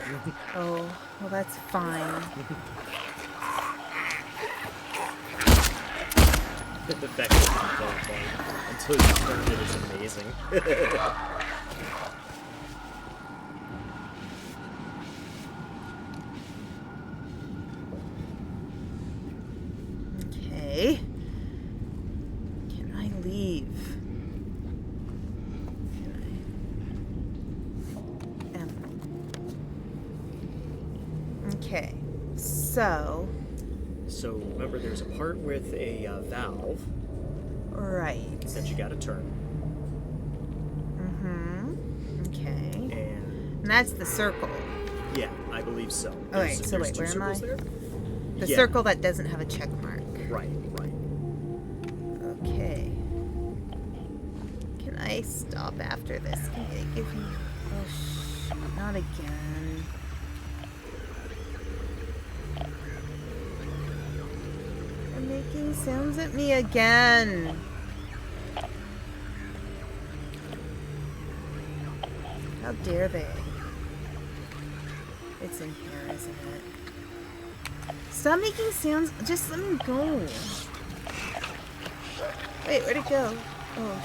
Oh, well, that's fine. The fact that you don't until you turn it is amazing. Okay. Can I leave? Okay, so... So, remember, there's a part with a valve Right. that you gotta turn. Okay. And that's the circle. yeah, I believe so. Oh, wait, so there's wait, two where am I? circles there? The Yeah. circle that doesn't have a check mark. Right, right. Okay. Can I stop after this? Can I give me... Oh, not again. They're making sounds at me again. How dare they? It's in here, isn't it? Stop making sounds. Just let me go. Wait, where'd it go? Oh,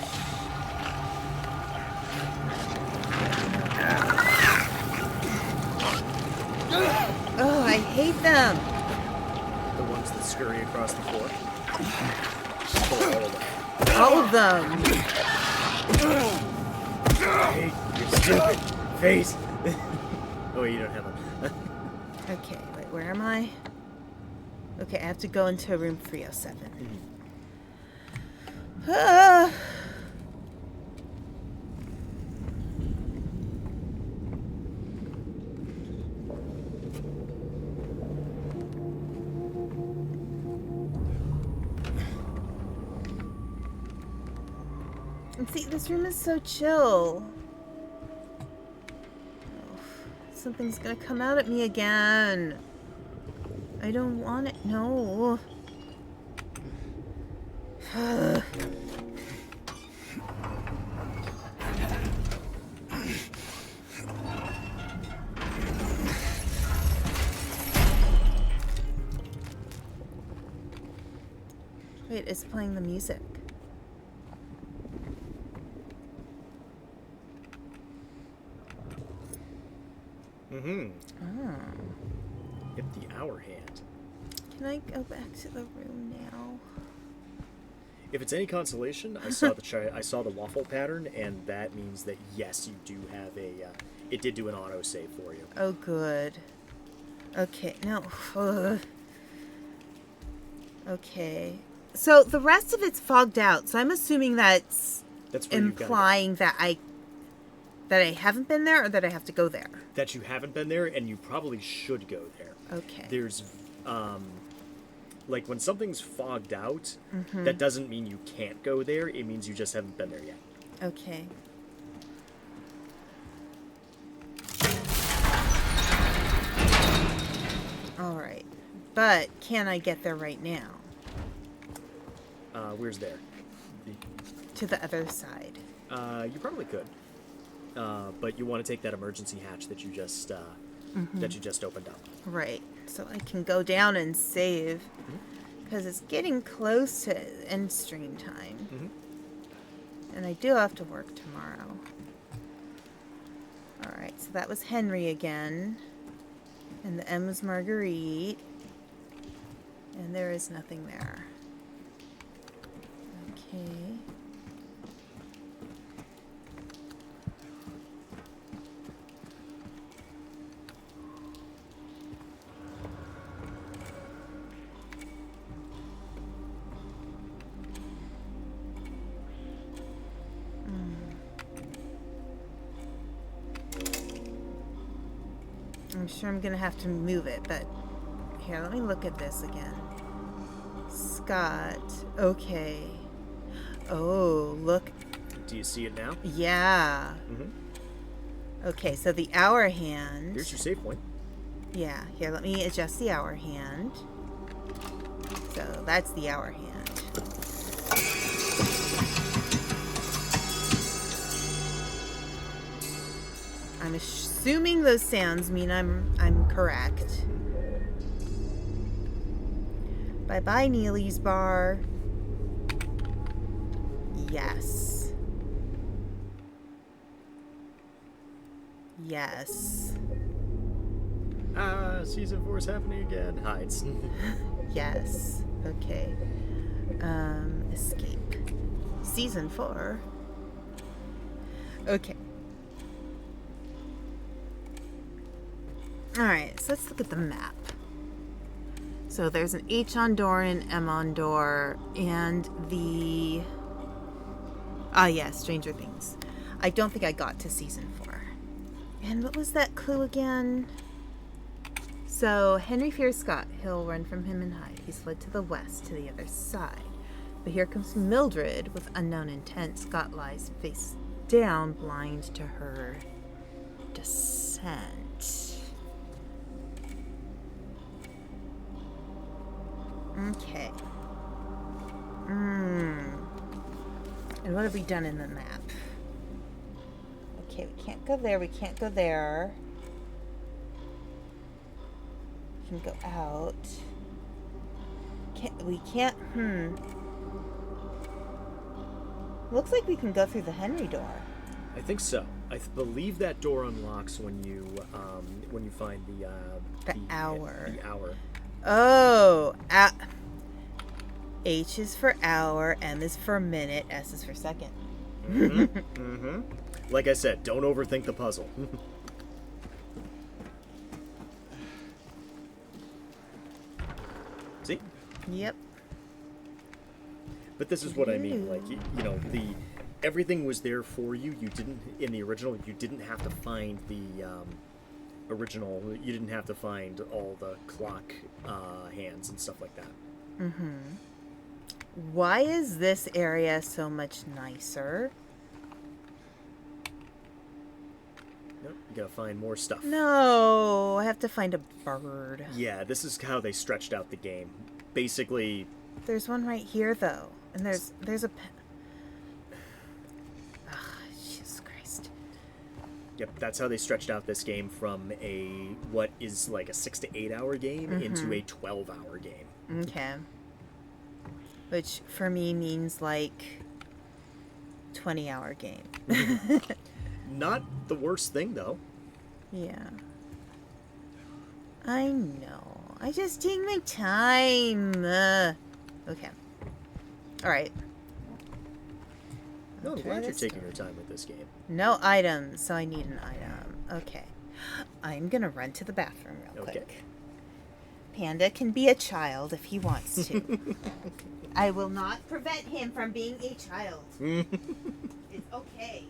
oh, I hate them. The ones that scurry across the floor. All of them. Hey, your stupid face. Oh, you don't have them. Okay, wait, where am I? Okay, I have to go into room 307. Ah. And see, this room is so chill. Oh, something's gonna come out at me again. I don't want it. No. Wait, it's playing the music. Mm-hmm. Oh. Hit the hour hand. Can I go back to the room now? If it's any consolation, I saw I saw the waffle pattern, and that means that yes, you do have a. It did do an autosave for you. Oh, good. Okay, no. Okay. So the rest of it's fogged out. So I'm assuming that's That's where you gotta implying that I haven't been there or that I have to go there. go. That you haven't been there, and you probably should go there. Okay. There's, like when something's fogged out, that doesn't mean you can't go there. It means you just haven't been there yet. Okay. All right. But can I get there right now? Where's there? To the other side. You probably could. But you want to take that emergency hatch that you just opened up. Right. So I can go down and save. Because it's getting close to end stream time. And I do have to work tomorrow. Alright, so that was Henry again. And the M was Marguerite. And there is nothing there. Okay. I'm sure I'm gonna have to move it, but here, let me look at this again. Scott. Okay. Oh, look. Do you see it now? Yeah. Okay, so the hour hand. Here's your save point. Yeah, here, let me adjust the hour hand. So that's the hour hand. I'm assuming those sounds mean I'm correct. Bye-bye, Neely's bar. Yes. Yes. Season 4 is happening again. Hides. Yes. Okay. Escape. Season 4. Okay. Alright, so let's look at the map. So there's an H on door and an M on door, and the... Ah, yeah, Stranger Things. I don't think I got to Season 4. And what was that clue again? So, Henry fears Scott. He'll run from him and hide. He's fled to the west, to the other side. But here comes Mildred with unknown intent. Scott lies face down, blind to her descent. Okay. And what have we done in the map? Okay, we can't go there. We can't go there. We can go out. We can't. Looks like we can go through the Henry door. I think so. I believe that door unlocks when you find the hour. The hour. Oh, H is for hour, M is for minute, S is for second. Like I said, don't overthink the puzzle. See? Yep. But this is what I mean. Like, you know, everything was there for you. You didn't, in the original, you didn't have to find the original. You didn't have to find all the clock hands and stuff like that. Why is this area so much nicer? Nope, you gotta find more stuff. No, I have to find a bird. Yeah, this is how they stretched out the game. Basically, there's one right here though, and there's a. Jesus Christ. Yep, that's how they stretched out this game from what is like a 6 to 8 hour game into a 12-hour game. Okay. Which for me means like 20-hour game. Not the worst thing though. Yeah. I know. I just take my time. Okay. Alright. No, I'm glad you're taking your time with this game. No items, so I need an item. Okay. I'm gonna run to the bathroom real quick. Panda can be a child if he wants to. I will not prevent him from being a child. It's okay.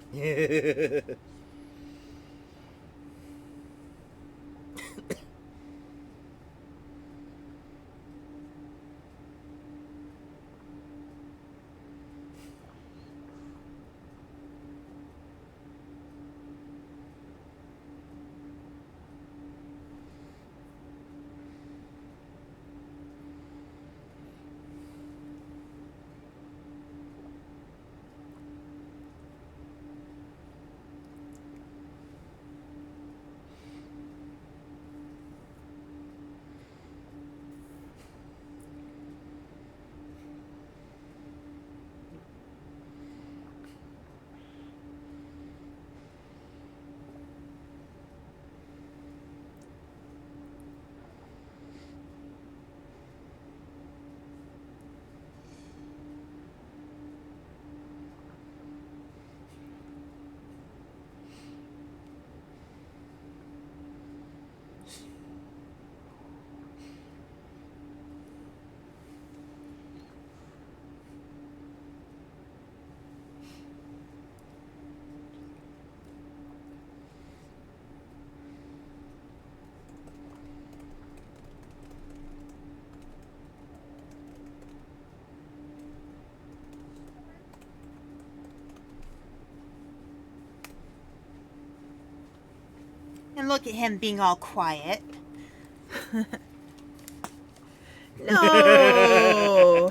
And look at him being all quiet. No.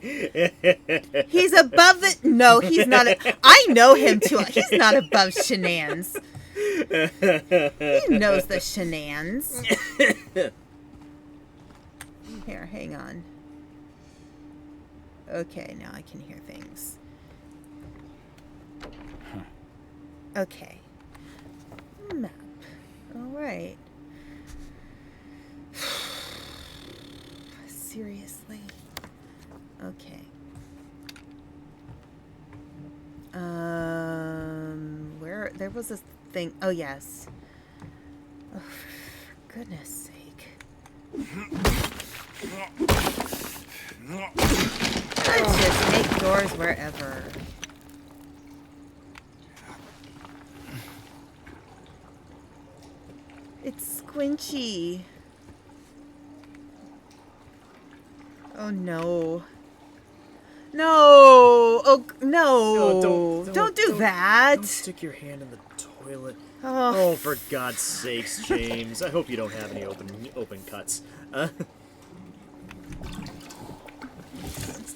He's above the... No, he's not. I know him too. He's not above shenanigans. He knows the shenanigans. Here, hang on. Okay, now I can hear things. Okay. Map. Alright. Seriously? Okay. Where... There was a thing... Oh, yes. Oh, for goodness sake. Let's just make doors wherever. It's squinchy. Oh no. No! Oh no! Don't do that! Don't stick your hand in the toilet. Oh, Oh, for God's sakes, James. I hope you don't have any open cuts.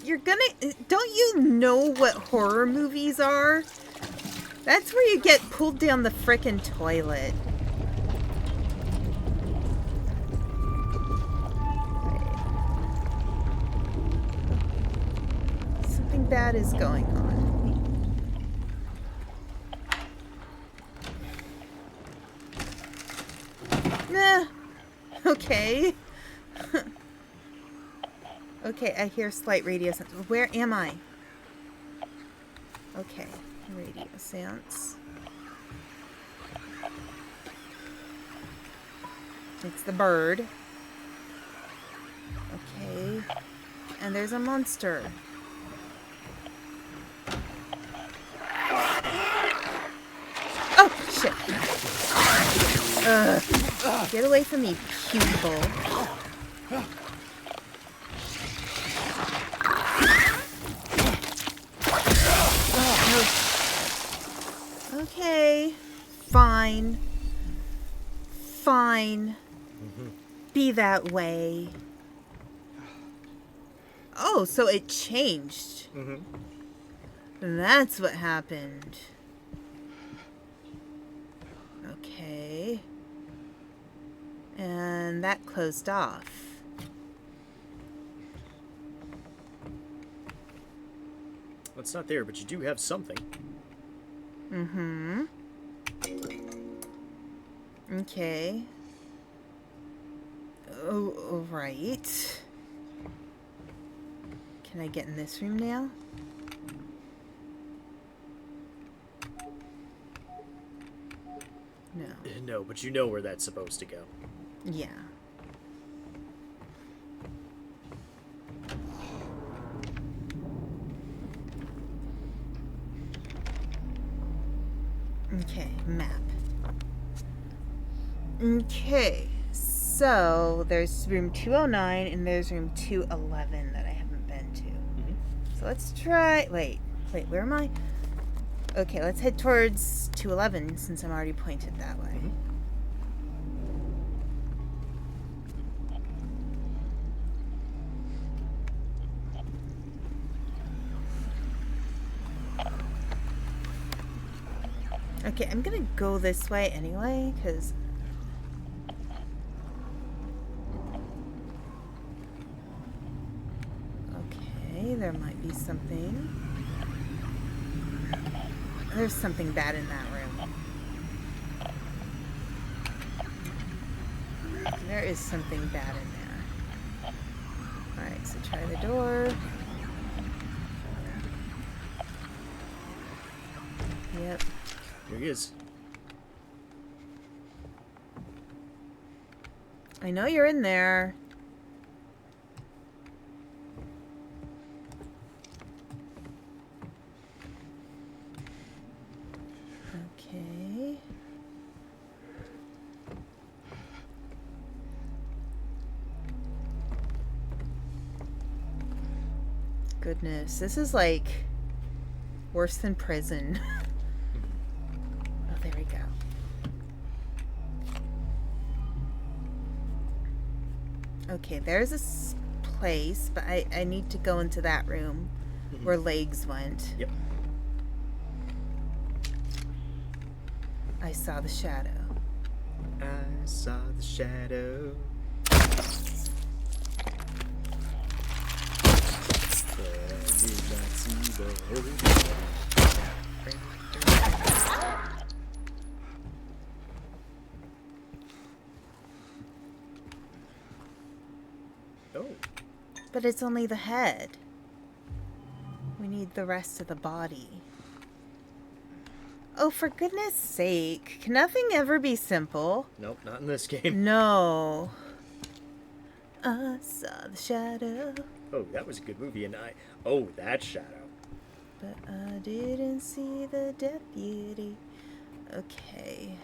you're gonna... Don't you know what horror movies are? That's where you get pulled down the frickin' toilet. Something bad is going on. Nah. Okay. Okay, I hear slight radio sounds. Where am I? Okay, radio sounds. It's the bird. Okay. And there's a monster. Oh, shit. Get away from me, pupil. Okay. Fine. Fine. Be that way. Oh, so it changed. That's what happened. Okay. And that closed off. Well, it's not there, but you do have something. Mm-hmm. Okay. Oh, all right. Can I get in this room now? No. No, but you know where that's supposed to go. Yeah. Okay, map. Okay, so there's room 209 and there's room 211 that I haven't been to. So let's try... Wait, where am I? Okay, let's head towards 211 since I'm already pointed that way. Okay, I'm gonna go this way anyway, because... Okay, there might be something. There's something bad in that room. There is something bad in there. Alright, so try the door. Yep. Here he is. I know you're in there. Okay. Goodness, this is like worse than prison. Oh, there we go. Okay, there's a place, but I need to go into that room where legs went. Yep. I saw the shadow. I saw the shadow. But I did not see the holy. Oh. But it's only the head. We need the rest of the body. Oh, for goodness sake. Can nothing ever be simple? Nope, not in this game. No. I saw the shadow. Oh, that was a good movie, and oh, that shadow. But I didn't see the deputy. Okay.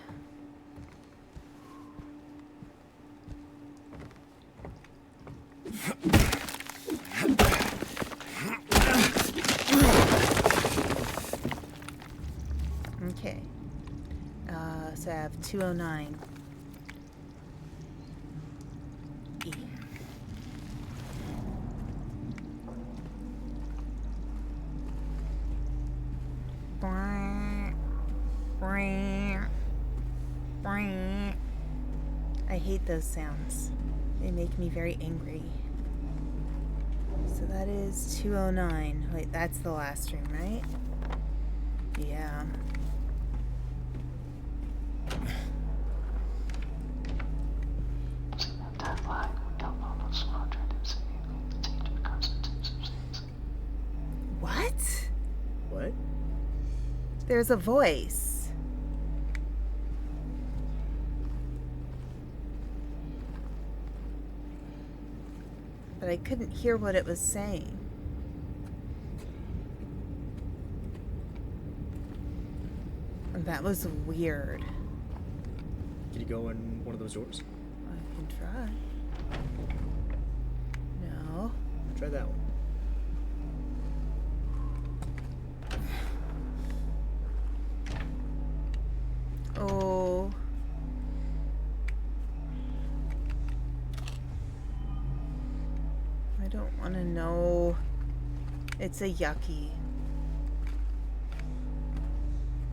Okay. So I have 209. E. I hate those sounds. They make me very angry. So that is 209. Wait, that's the last room, right? Yeah. What? What? There's a voice. But I couldn't hear what it was saying. That was weird. Can you go in one of those doors? I can try. No. Try that one. Oh. I don't want to know. It's a yucky.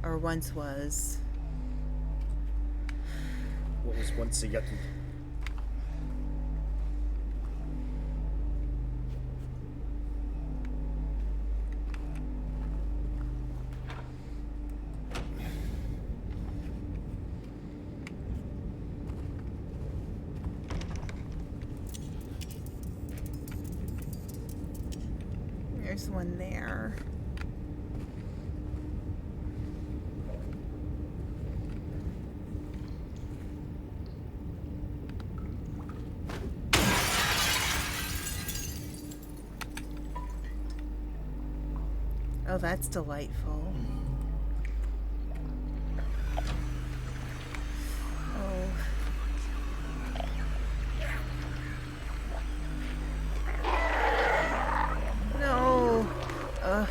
Or once was. What was once a yucky? There's one there. Oh, that's delightful. Oh. No. Ugh.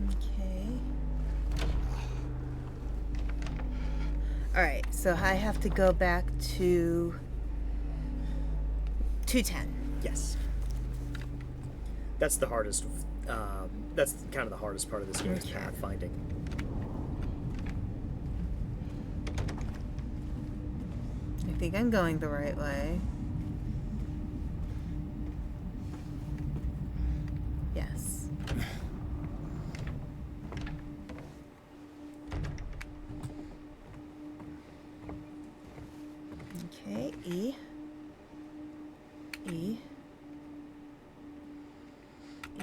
Okay. Alright, so I have to go back to 210. Yes. That's the hardest. That's kind of the hardest part of this game is Okay. path finding. I think I'm going the right way. Yes. Okay, E. E.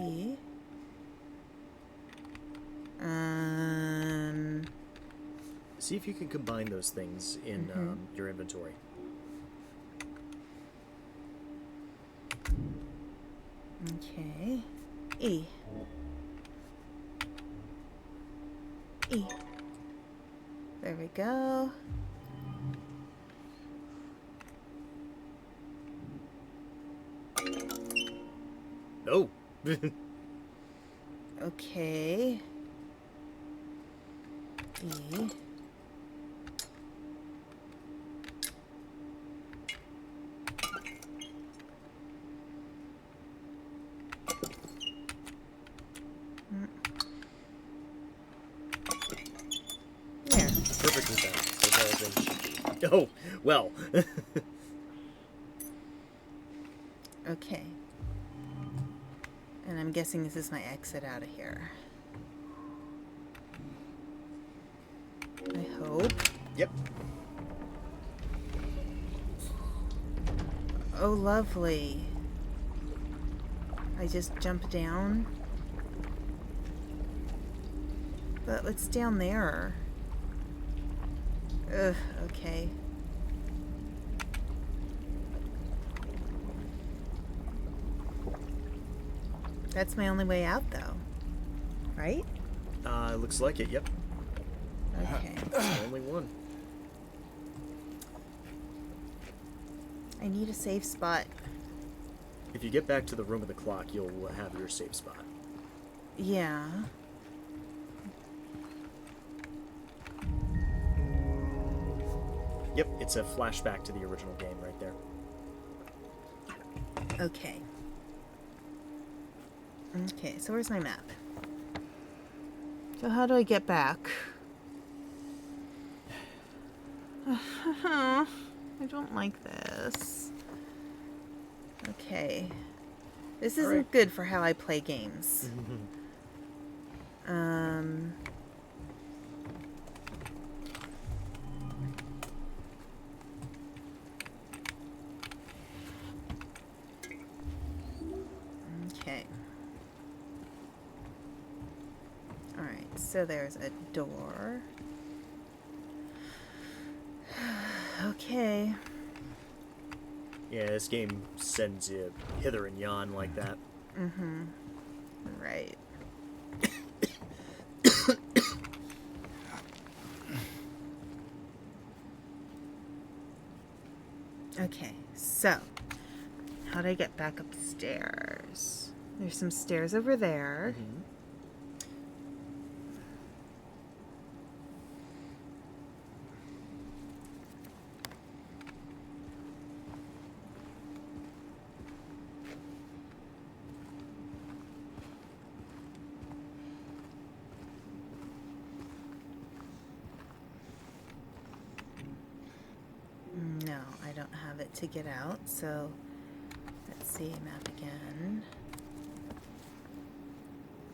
E. See if you can combine those things in your inventory. Okay. E. E. There we go. Oh! Okay. E. There. Perfectly balanced, as all things should be. Oh, well. Okay. And I'm guessing this is my exit out of here. I hope. Yep. Oh, lovely. I just jump down. But what's down there? Ugh, okay. That's my only way out, though. Right? Looks like it, yep. Okay. It's the only one. I need a safe spot. If you get back to the room of the clock, you'll have your safe spot. Yeah. Yep, it's a flashback to the original game right there. Okay. Okay, so where's my map? So how do I get back? I don't like this. Okay. This isn't Alright. good for how I play games. Okay. Alright, so there's a door. Okay. Yeah, this game sends you hither and yon like that. Right. Okay, so how do I get back upstairs? There's some stairs over there. No, I don't have it to get out, so let's see, map again.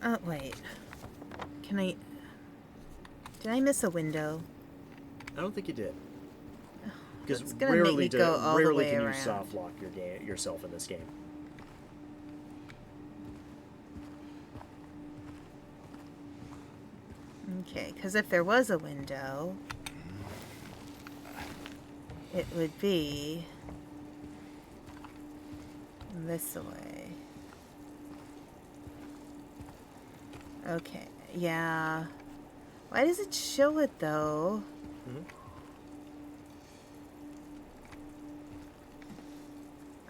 Oh, wait. Can I... Did I miss a window? I don't think you did. Because That's gonna make me go all the way can you around. soft lock yourself in this game. Okay, because if there was a window, it would be this way. Okay, yeah. Why does it show it, though?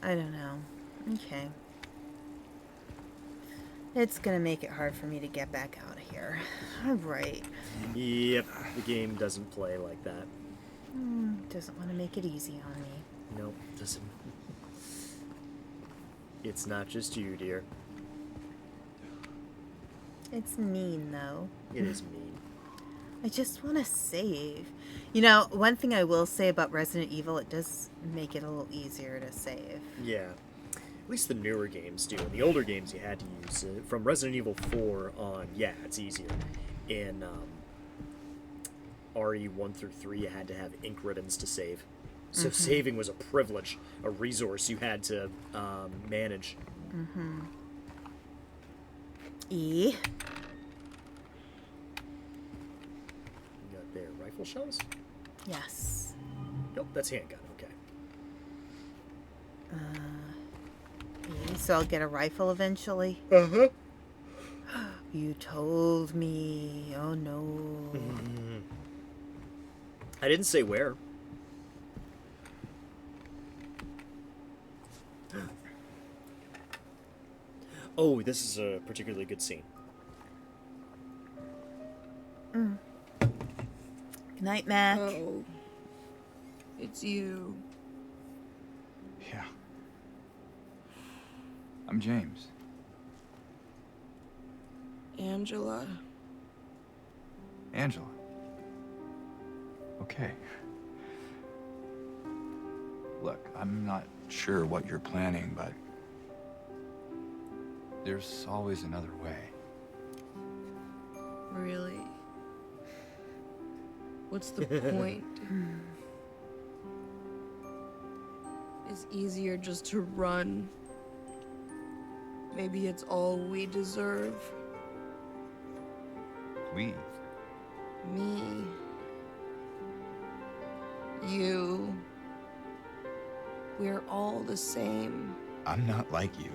I don't know. Okay. It's gonna make it hard for me to get back out of here. Alright. Yep, the game doesn't play like that. Doesn't want to make it easy on me. Nope, doesn't. It's not just you, dear. It's mean, though. It is mean. I just want to save. You know, one thing I will say about Resident Evil, it does make it a little easier to save. Yeah. At least the newer games do. In the older games, you had to use from Resident Evil 4 on. Yeah, it's easier. In RE 1 through 3, you had to have ink ribbons to save. So saving was a privilege, a resource you had to manage. E. You got there rifle shells? Yes. Nope, that's handgun. Okay. E. So I'll get a rifle eventually. Uh-huh. You told me. Oh no. I didn't say where. Oh, this is a particularly good scene. Night, Mac. Oh. It's you. Yeah. I'm James. Angela. Angela. Okay. Look, I'm not sure what you're planning, but there's always another way. Really? What's the point? It's easier just to run. Maybe it's all we deserve. We? Me. You. We're all the same. I'm not like you.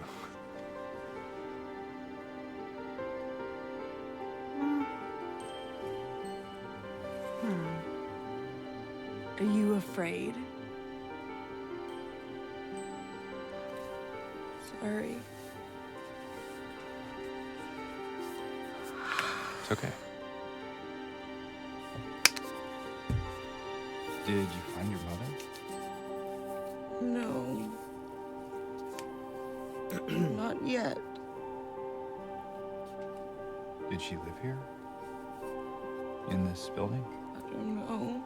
Are you afraid? Sorry. It's okay. Did you find your mother? No. Not yet. Did she live here? In this building? I don't know.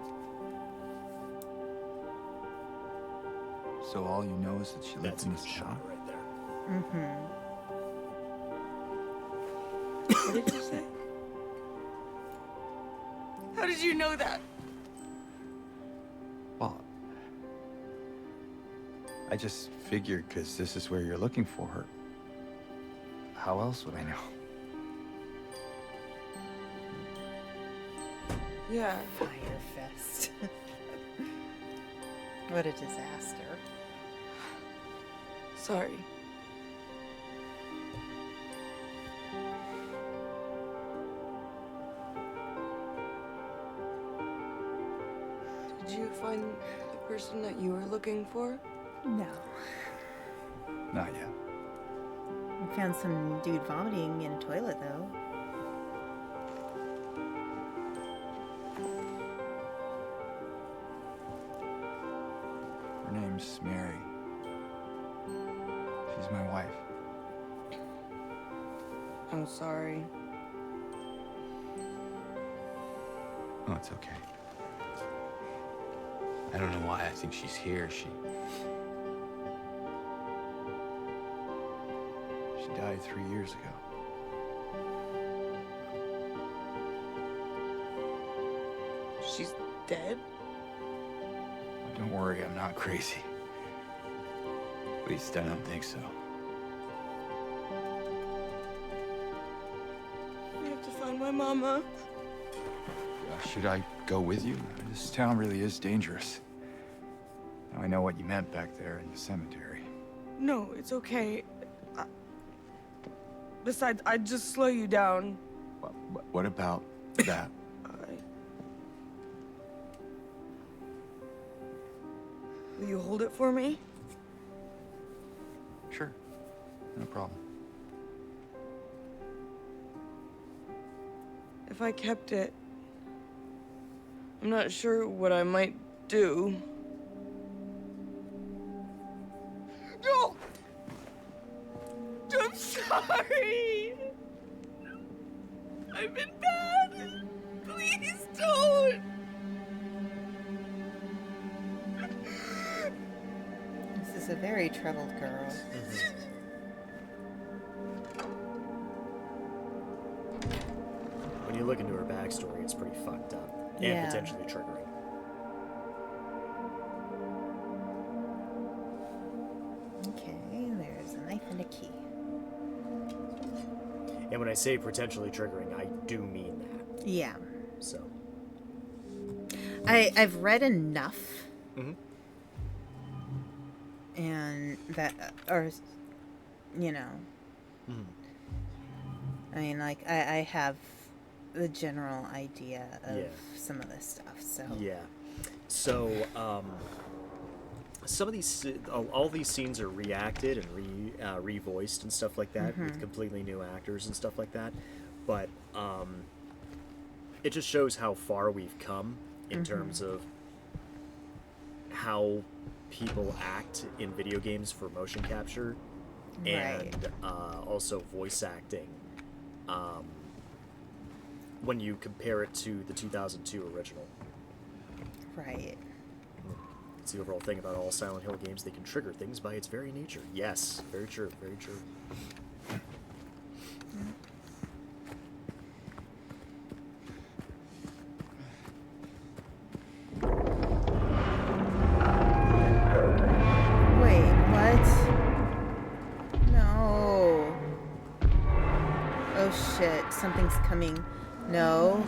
So all you know is that she lived That's in a this good town? shot right there. What did you say? How did you know that? Well, I just figured because this is where you're looking for her. How else would I know? Yeah. Fire Fest. What a disaster. Sorry. Did you find the person that you were looking for? No. Not yet. I found some dude vomiting in a toilet, though. Her name's Mary. She's my wife. I'm sorry. Oh, it's okay. I don't know why I think she's here. She died 3 years ago. She's dead? Don't worry, I'm not crazy. At least I don't think so. We have to find my mama. Should I go with you? This town really is dangerous. Now I know what you meant back there in the cemetery. No, it's okay. Besides, I'd just slow you down. What about that? Will you hold it for me? Sure, no problem. If I kept it, I'm not sure what I might do. No! I'm sorry! I've been bad! Please don't! This is a very troubled girl. When you look into her backstory, it's pretty fucked up and Yeah. potentially triggering. Okay, there's a knife and a key. And when I say potentially triggering, I do mean that. Yeah. So. I've read enough. Mhm. And that, or, you know. Mhm. I mean, like, I have the general idea of Yeah. some of this stuff, so. Yeah. So, some of these, all these scenes are reacted and revoiced and stuff like that with completely new actors and stuff like that. But it just shows how far we've come in terms of how people act in video games for motion capture, and also voice acting. When you compare it to the 2002 original. Right. It's the overall thing about all Silent Hill games. They can trigger things by its very nature. Yes, very true, very true. Wait, what? No. Oh shit, something's coming. No.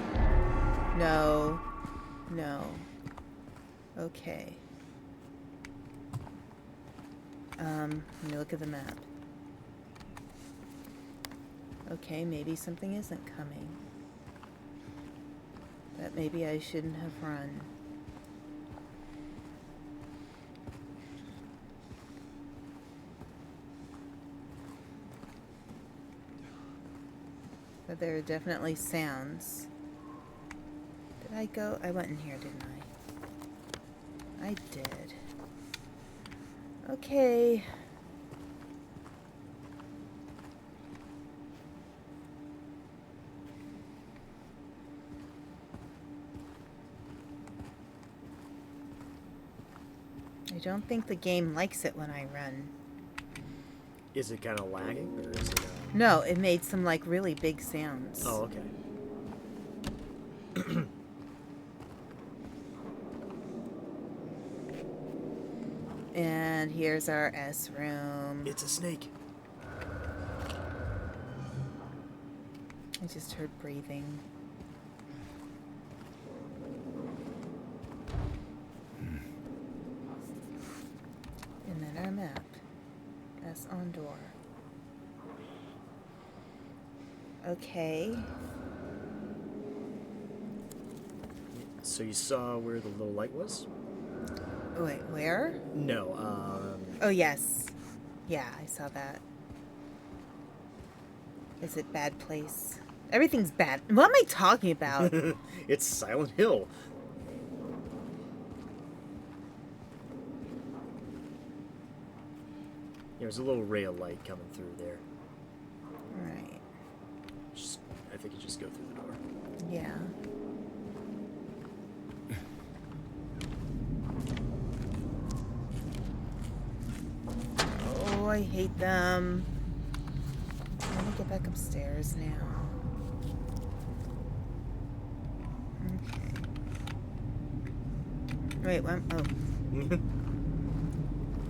No. No. Okay. Let me look at the map. Okay, maybe something isn't coming. But maybe I shouldn't have run. But there are definitely sounds. Did I go? I went in here, didn't I? I did. Okay. I don't think the game likes it when I run. Is it kind of lagging, or is it... No, it made some, like, really big sounds. Oh, okay. And here's our S room. It's a snake. I just heard breathing. And then our map. S on door. Okay. So you saw where the little light was? Wait, where? No, Oh, yes. Yeah, I saw that. Is it bad place? Everything's bad. What am I talking about? It's Silent Hill. There's a little ray of light coming through there. Right. I think you just go through the door. Yeah. Oh, I hate them. I'm gonna get back upstairs now. Okay. Wait, what? Oh.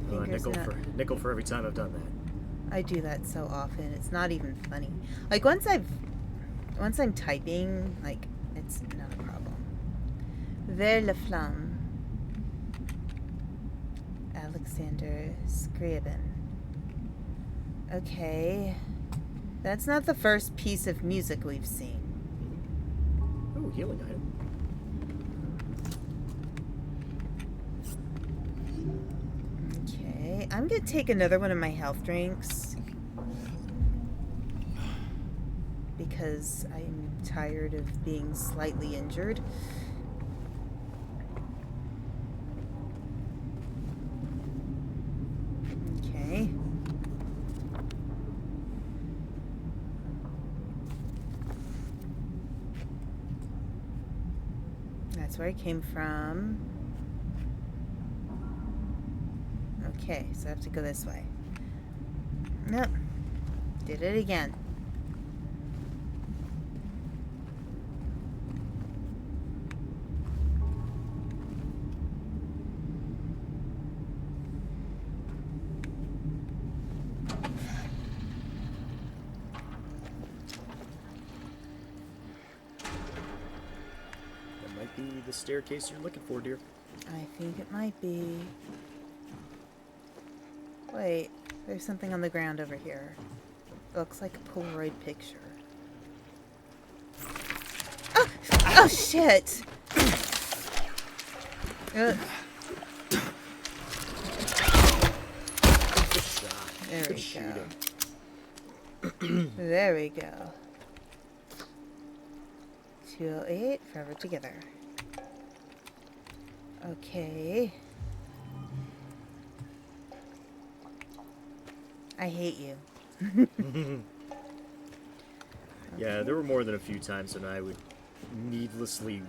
Fingers not- nickel for every time I've done that. I do that so often. It's not even funny. Like once I'm typing, like it's not a problem. Vers la flamme. Alexander Scriabin. Okay. That's not the first piece of music we've seen. Ooh, healing item. Okay. I'm gonna take another one of my health drinks. Because I'm tired of being slightly injured. Okay. That's where I came from. Okay, so I have to go this way. Nope. Did it again. That might be the staircase you're looking for, dear. I think it might be. Wait, there's something on the ground over here. Looks like a Polaroid picture. Oh, oh shit! Good shot. There Good we shooting. go. There we go. 208, forever together. Okay. I hate you. Yeah, there were more than a few times when I would needlessly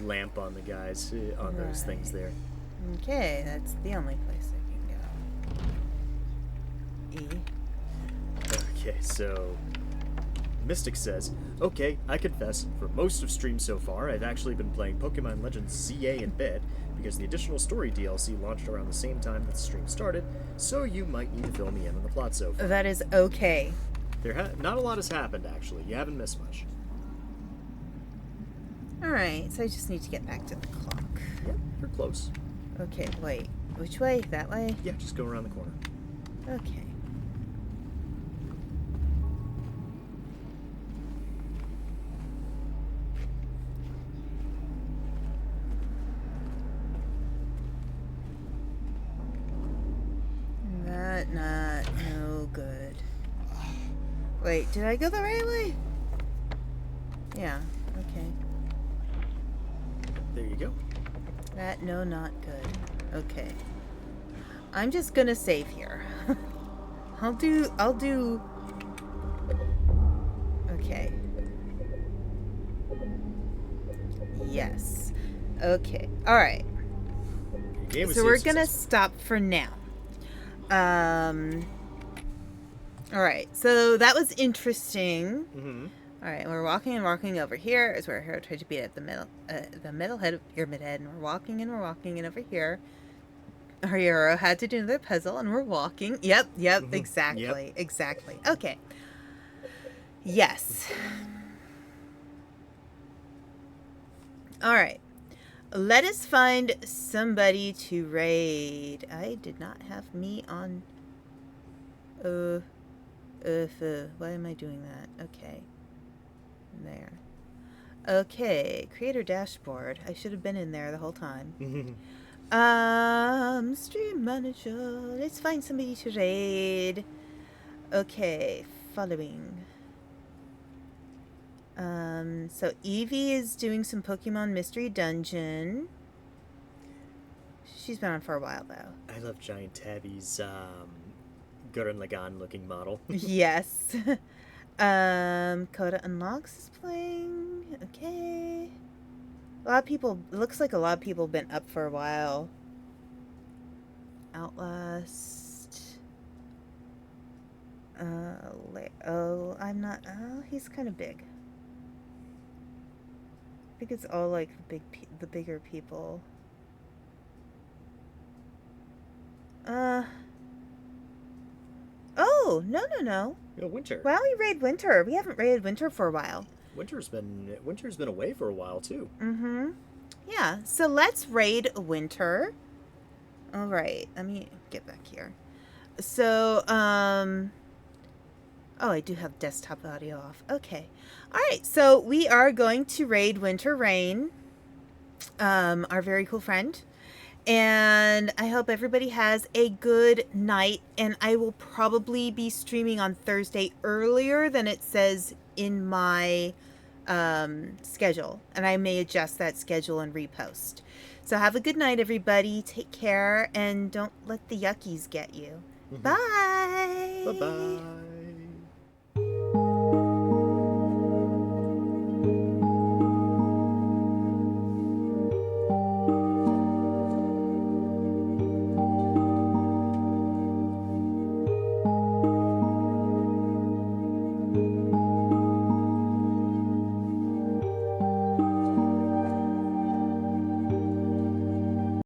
lamp on the guys on those things there. Okay, that's the only place I can go. E. Okay, so Mystic says, okay, I confess, for most of stream so far, I've actually been playing Pokemon Legends CA in bed, because the additional story DLC launched around the same time that the stream started, so you might need to fill me in on the plot so far. That is okay. Not a lot has happened, actually. You haven't missed much. Alright, so I just need to get back to the clock. Yeah, you're close. Okay, wait. Which way? That way? Yeah, just go around the corner. Okay. No good. Wait, did I go the right way? Yeah, okay. There you go. No, not good. Okay. I'm just gonna save here. I'll do... Okay. Yes. Okay. Alright. So we're gonna stop for now. Alright, so that was interesting. Mm-hmm. Alright, we're walking and walking over here as we're here trying to be at the middle head of Pyramid Head, and we're walking and over here. Our hero had to do another puzzle, and we're walking. Yep, Mm-hmm. exactly. Okay. Yes. Alright. Let us find somebody to raid. I did not have me on... why am I doing that? Okay. There. Okay. Creator dashboard. I should have been in there the whole time. Stream manager. Let's find somebody to raid. Okay. Following. So Evie is doing some Pokemon Mystery Dungeon. She's been on for a while, though. I love Giant Tabby's, Gurren Lagann looking model. Yes. Coda Unlocks is playing. Okay. A lot of people, it looks like a lot of people have been up for a while. Outlast. He's kind of big. I think it's all like the bigger people. Oh, no. You know, Winter. Why don't we raid Winter? We haven't raided Winter for a while. Winter's been away for a while too. Mm-hmm. Yeah, so let's raid Winter. All right, let me get back here. So, oh, I do have desktop audio off. Okay. All right, so we are going to raid Winter Rain, our very cool friend. And I hope everybody has a good night. And I will probably be streaming on Thursday earlier than it says in my schedule. And I may adjust that schedule and repost. So have a good night, everybody. Take care. And don't let the yuckies get you. Bye. Bye-bye.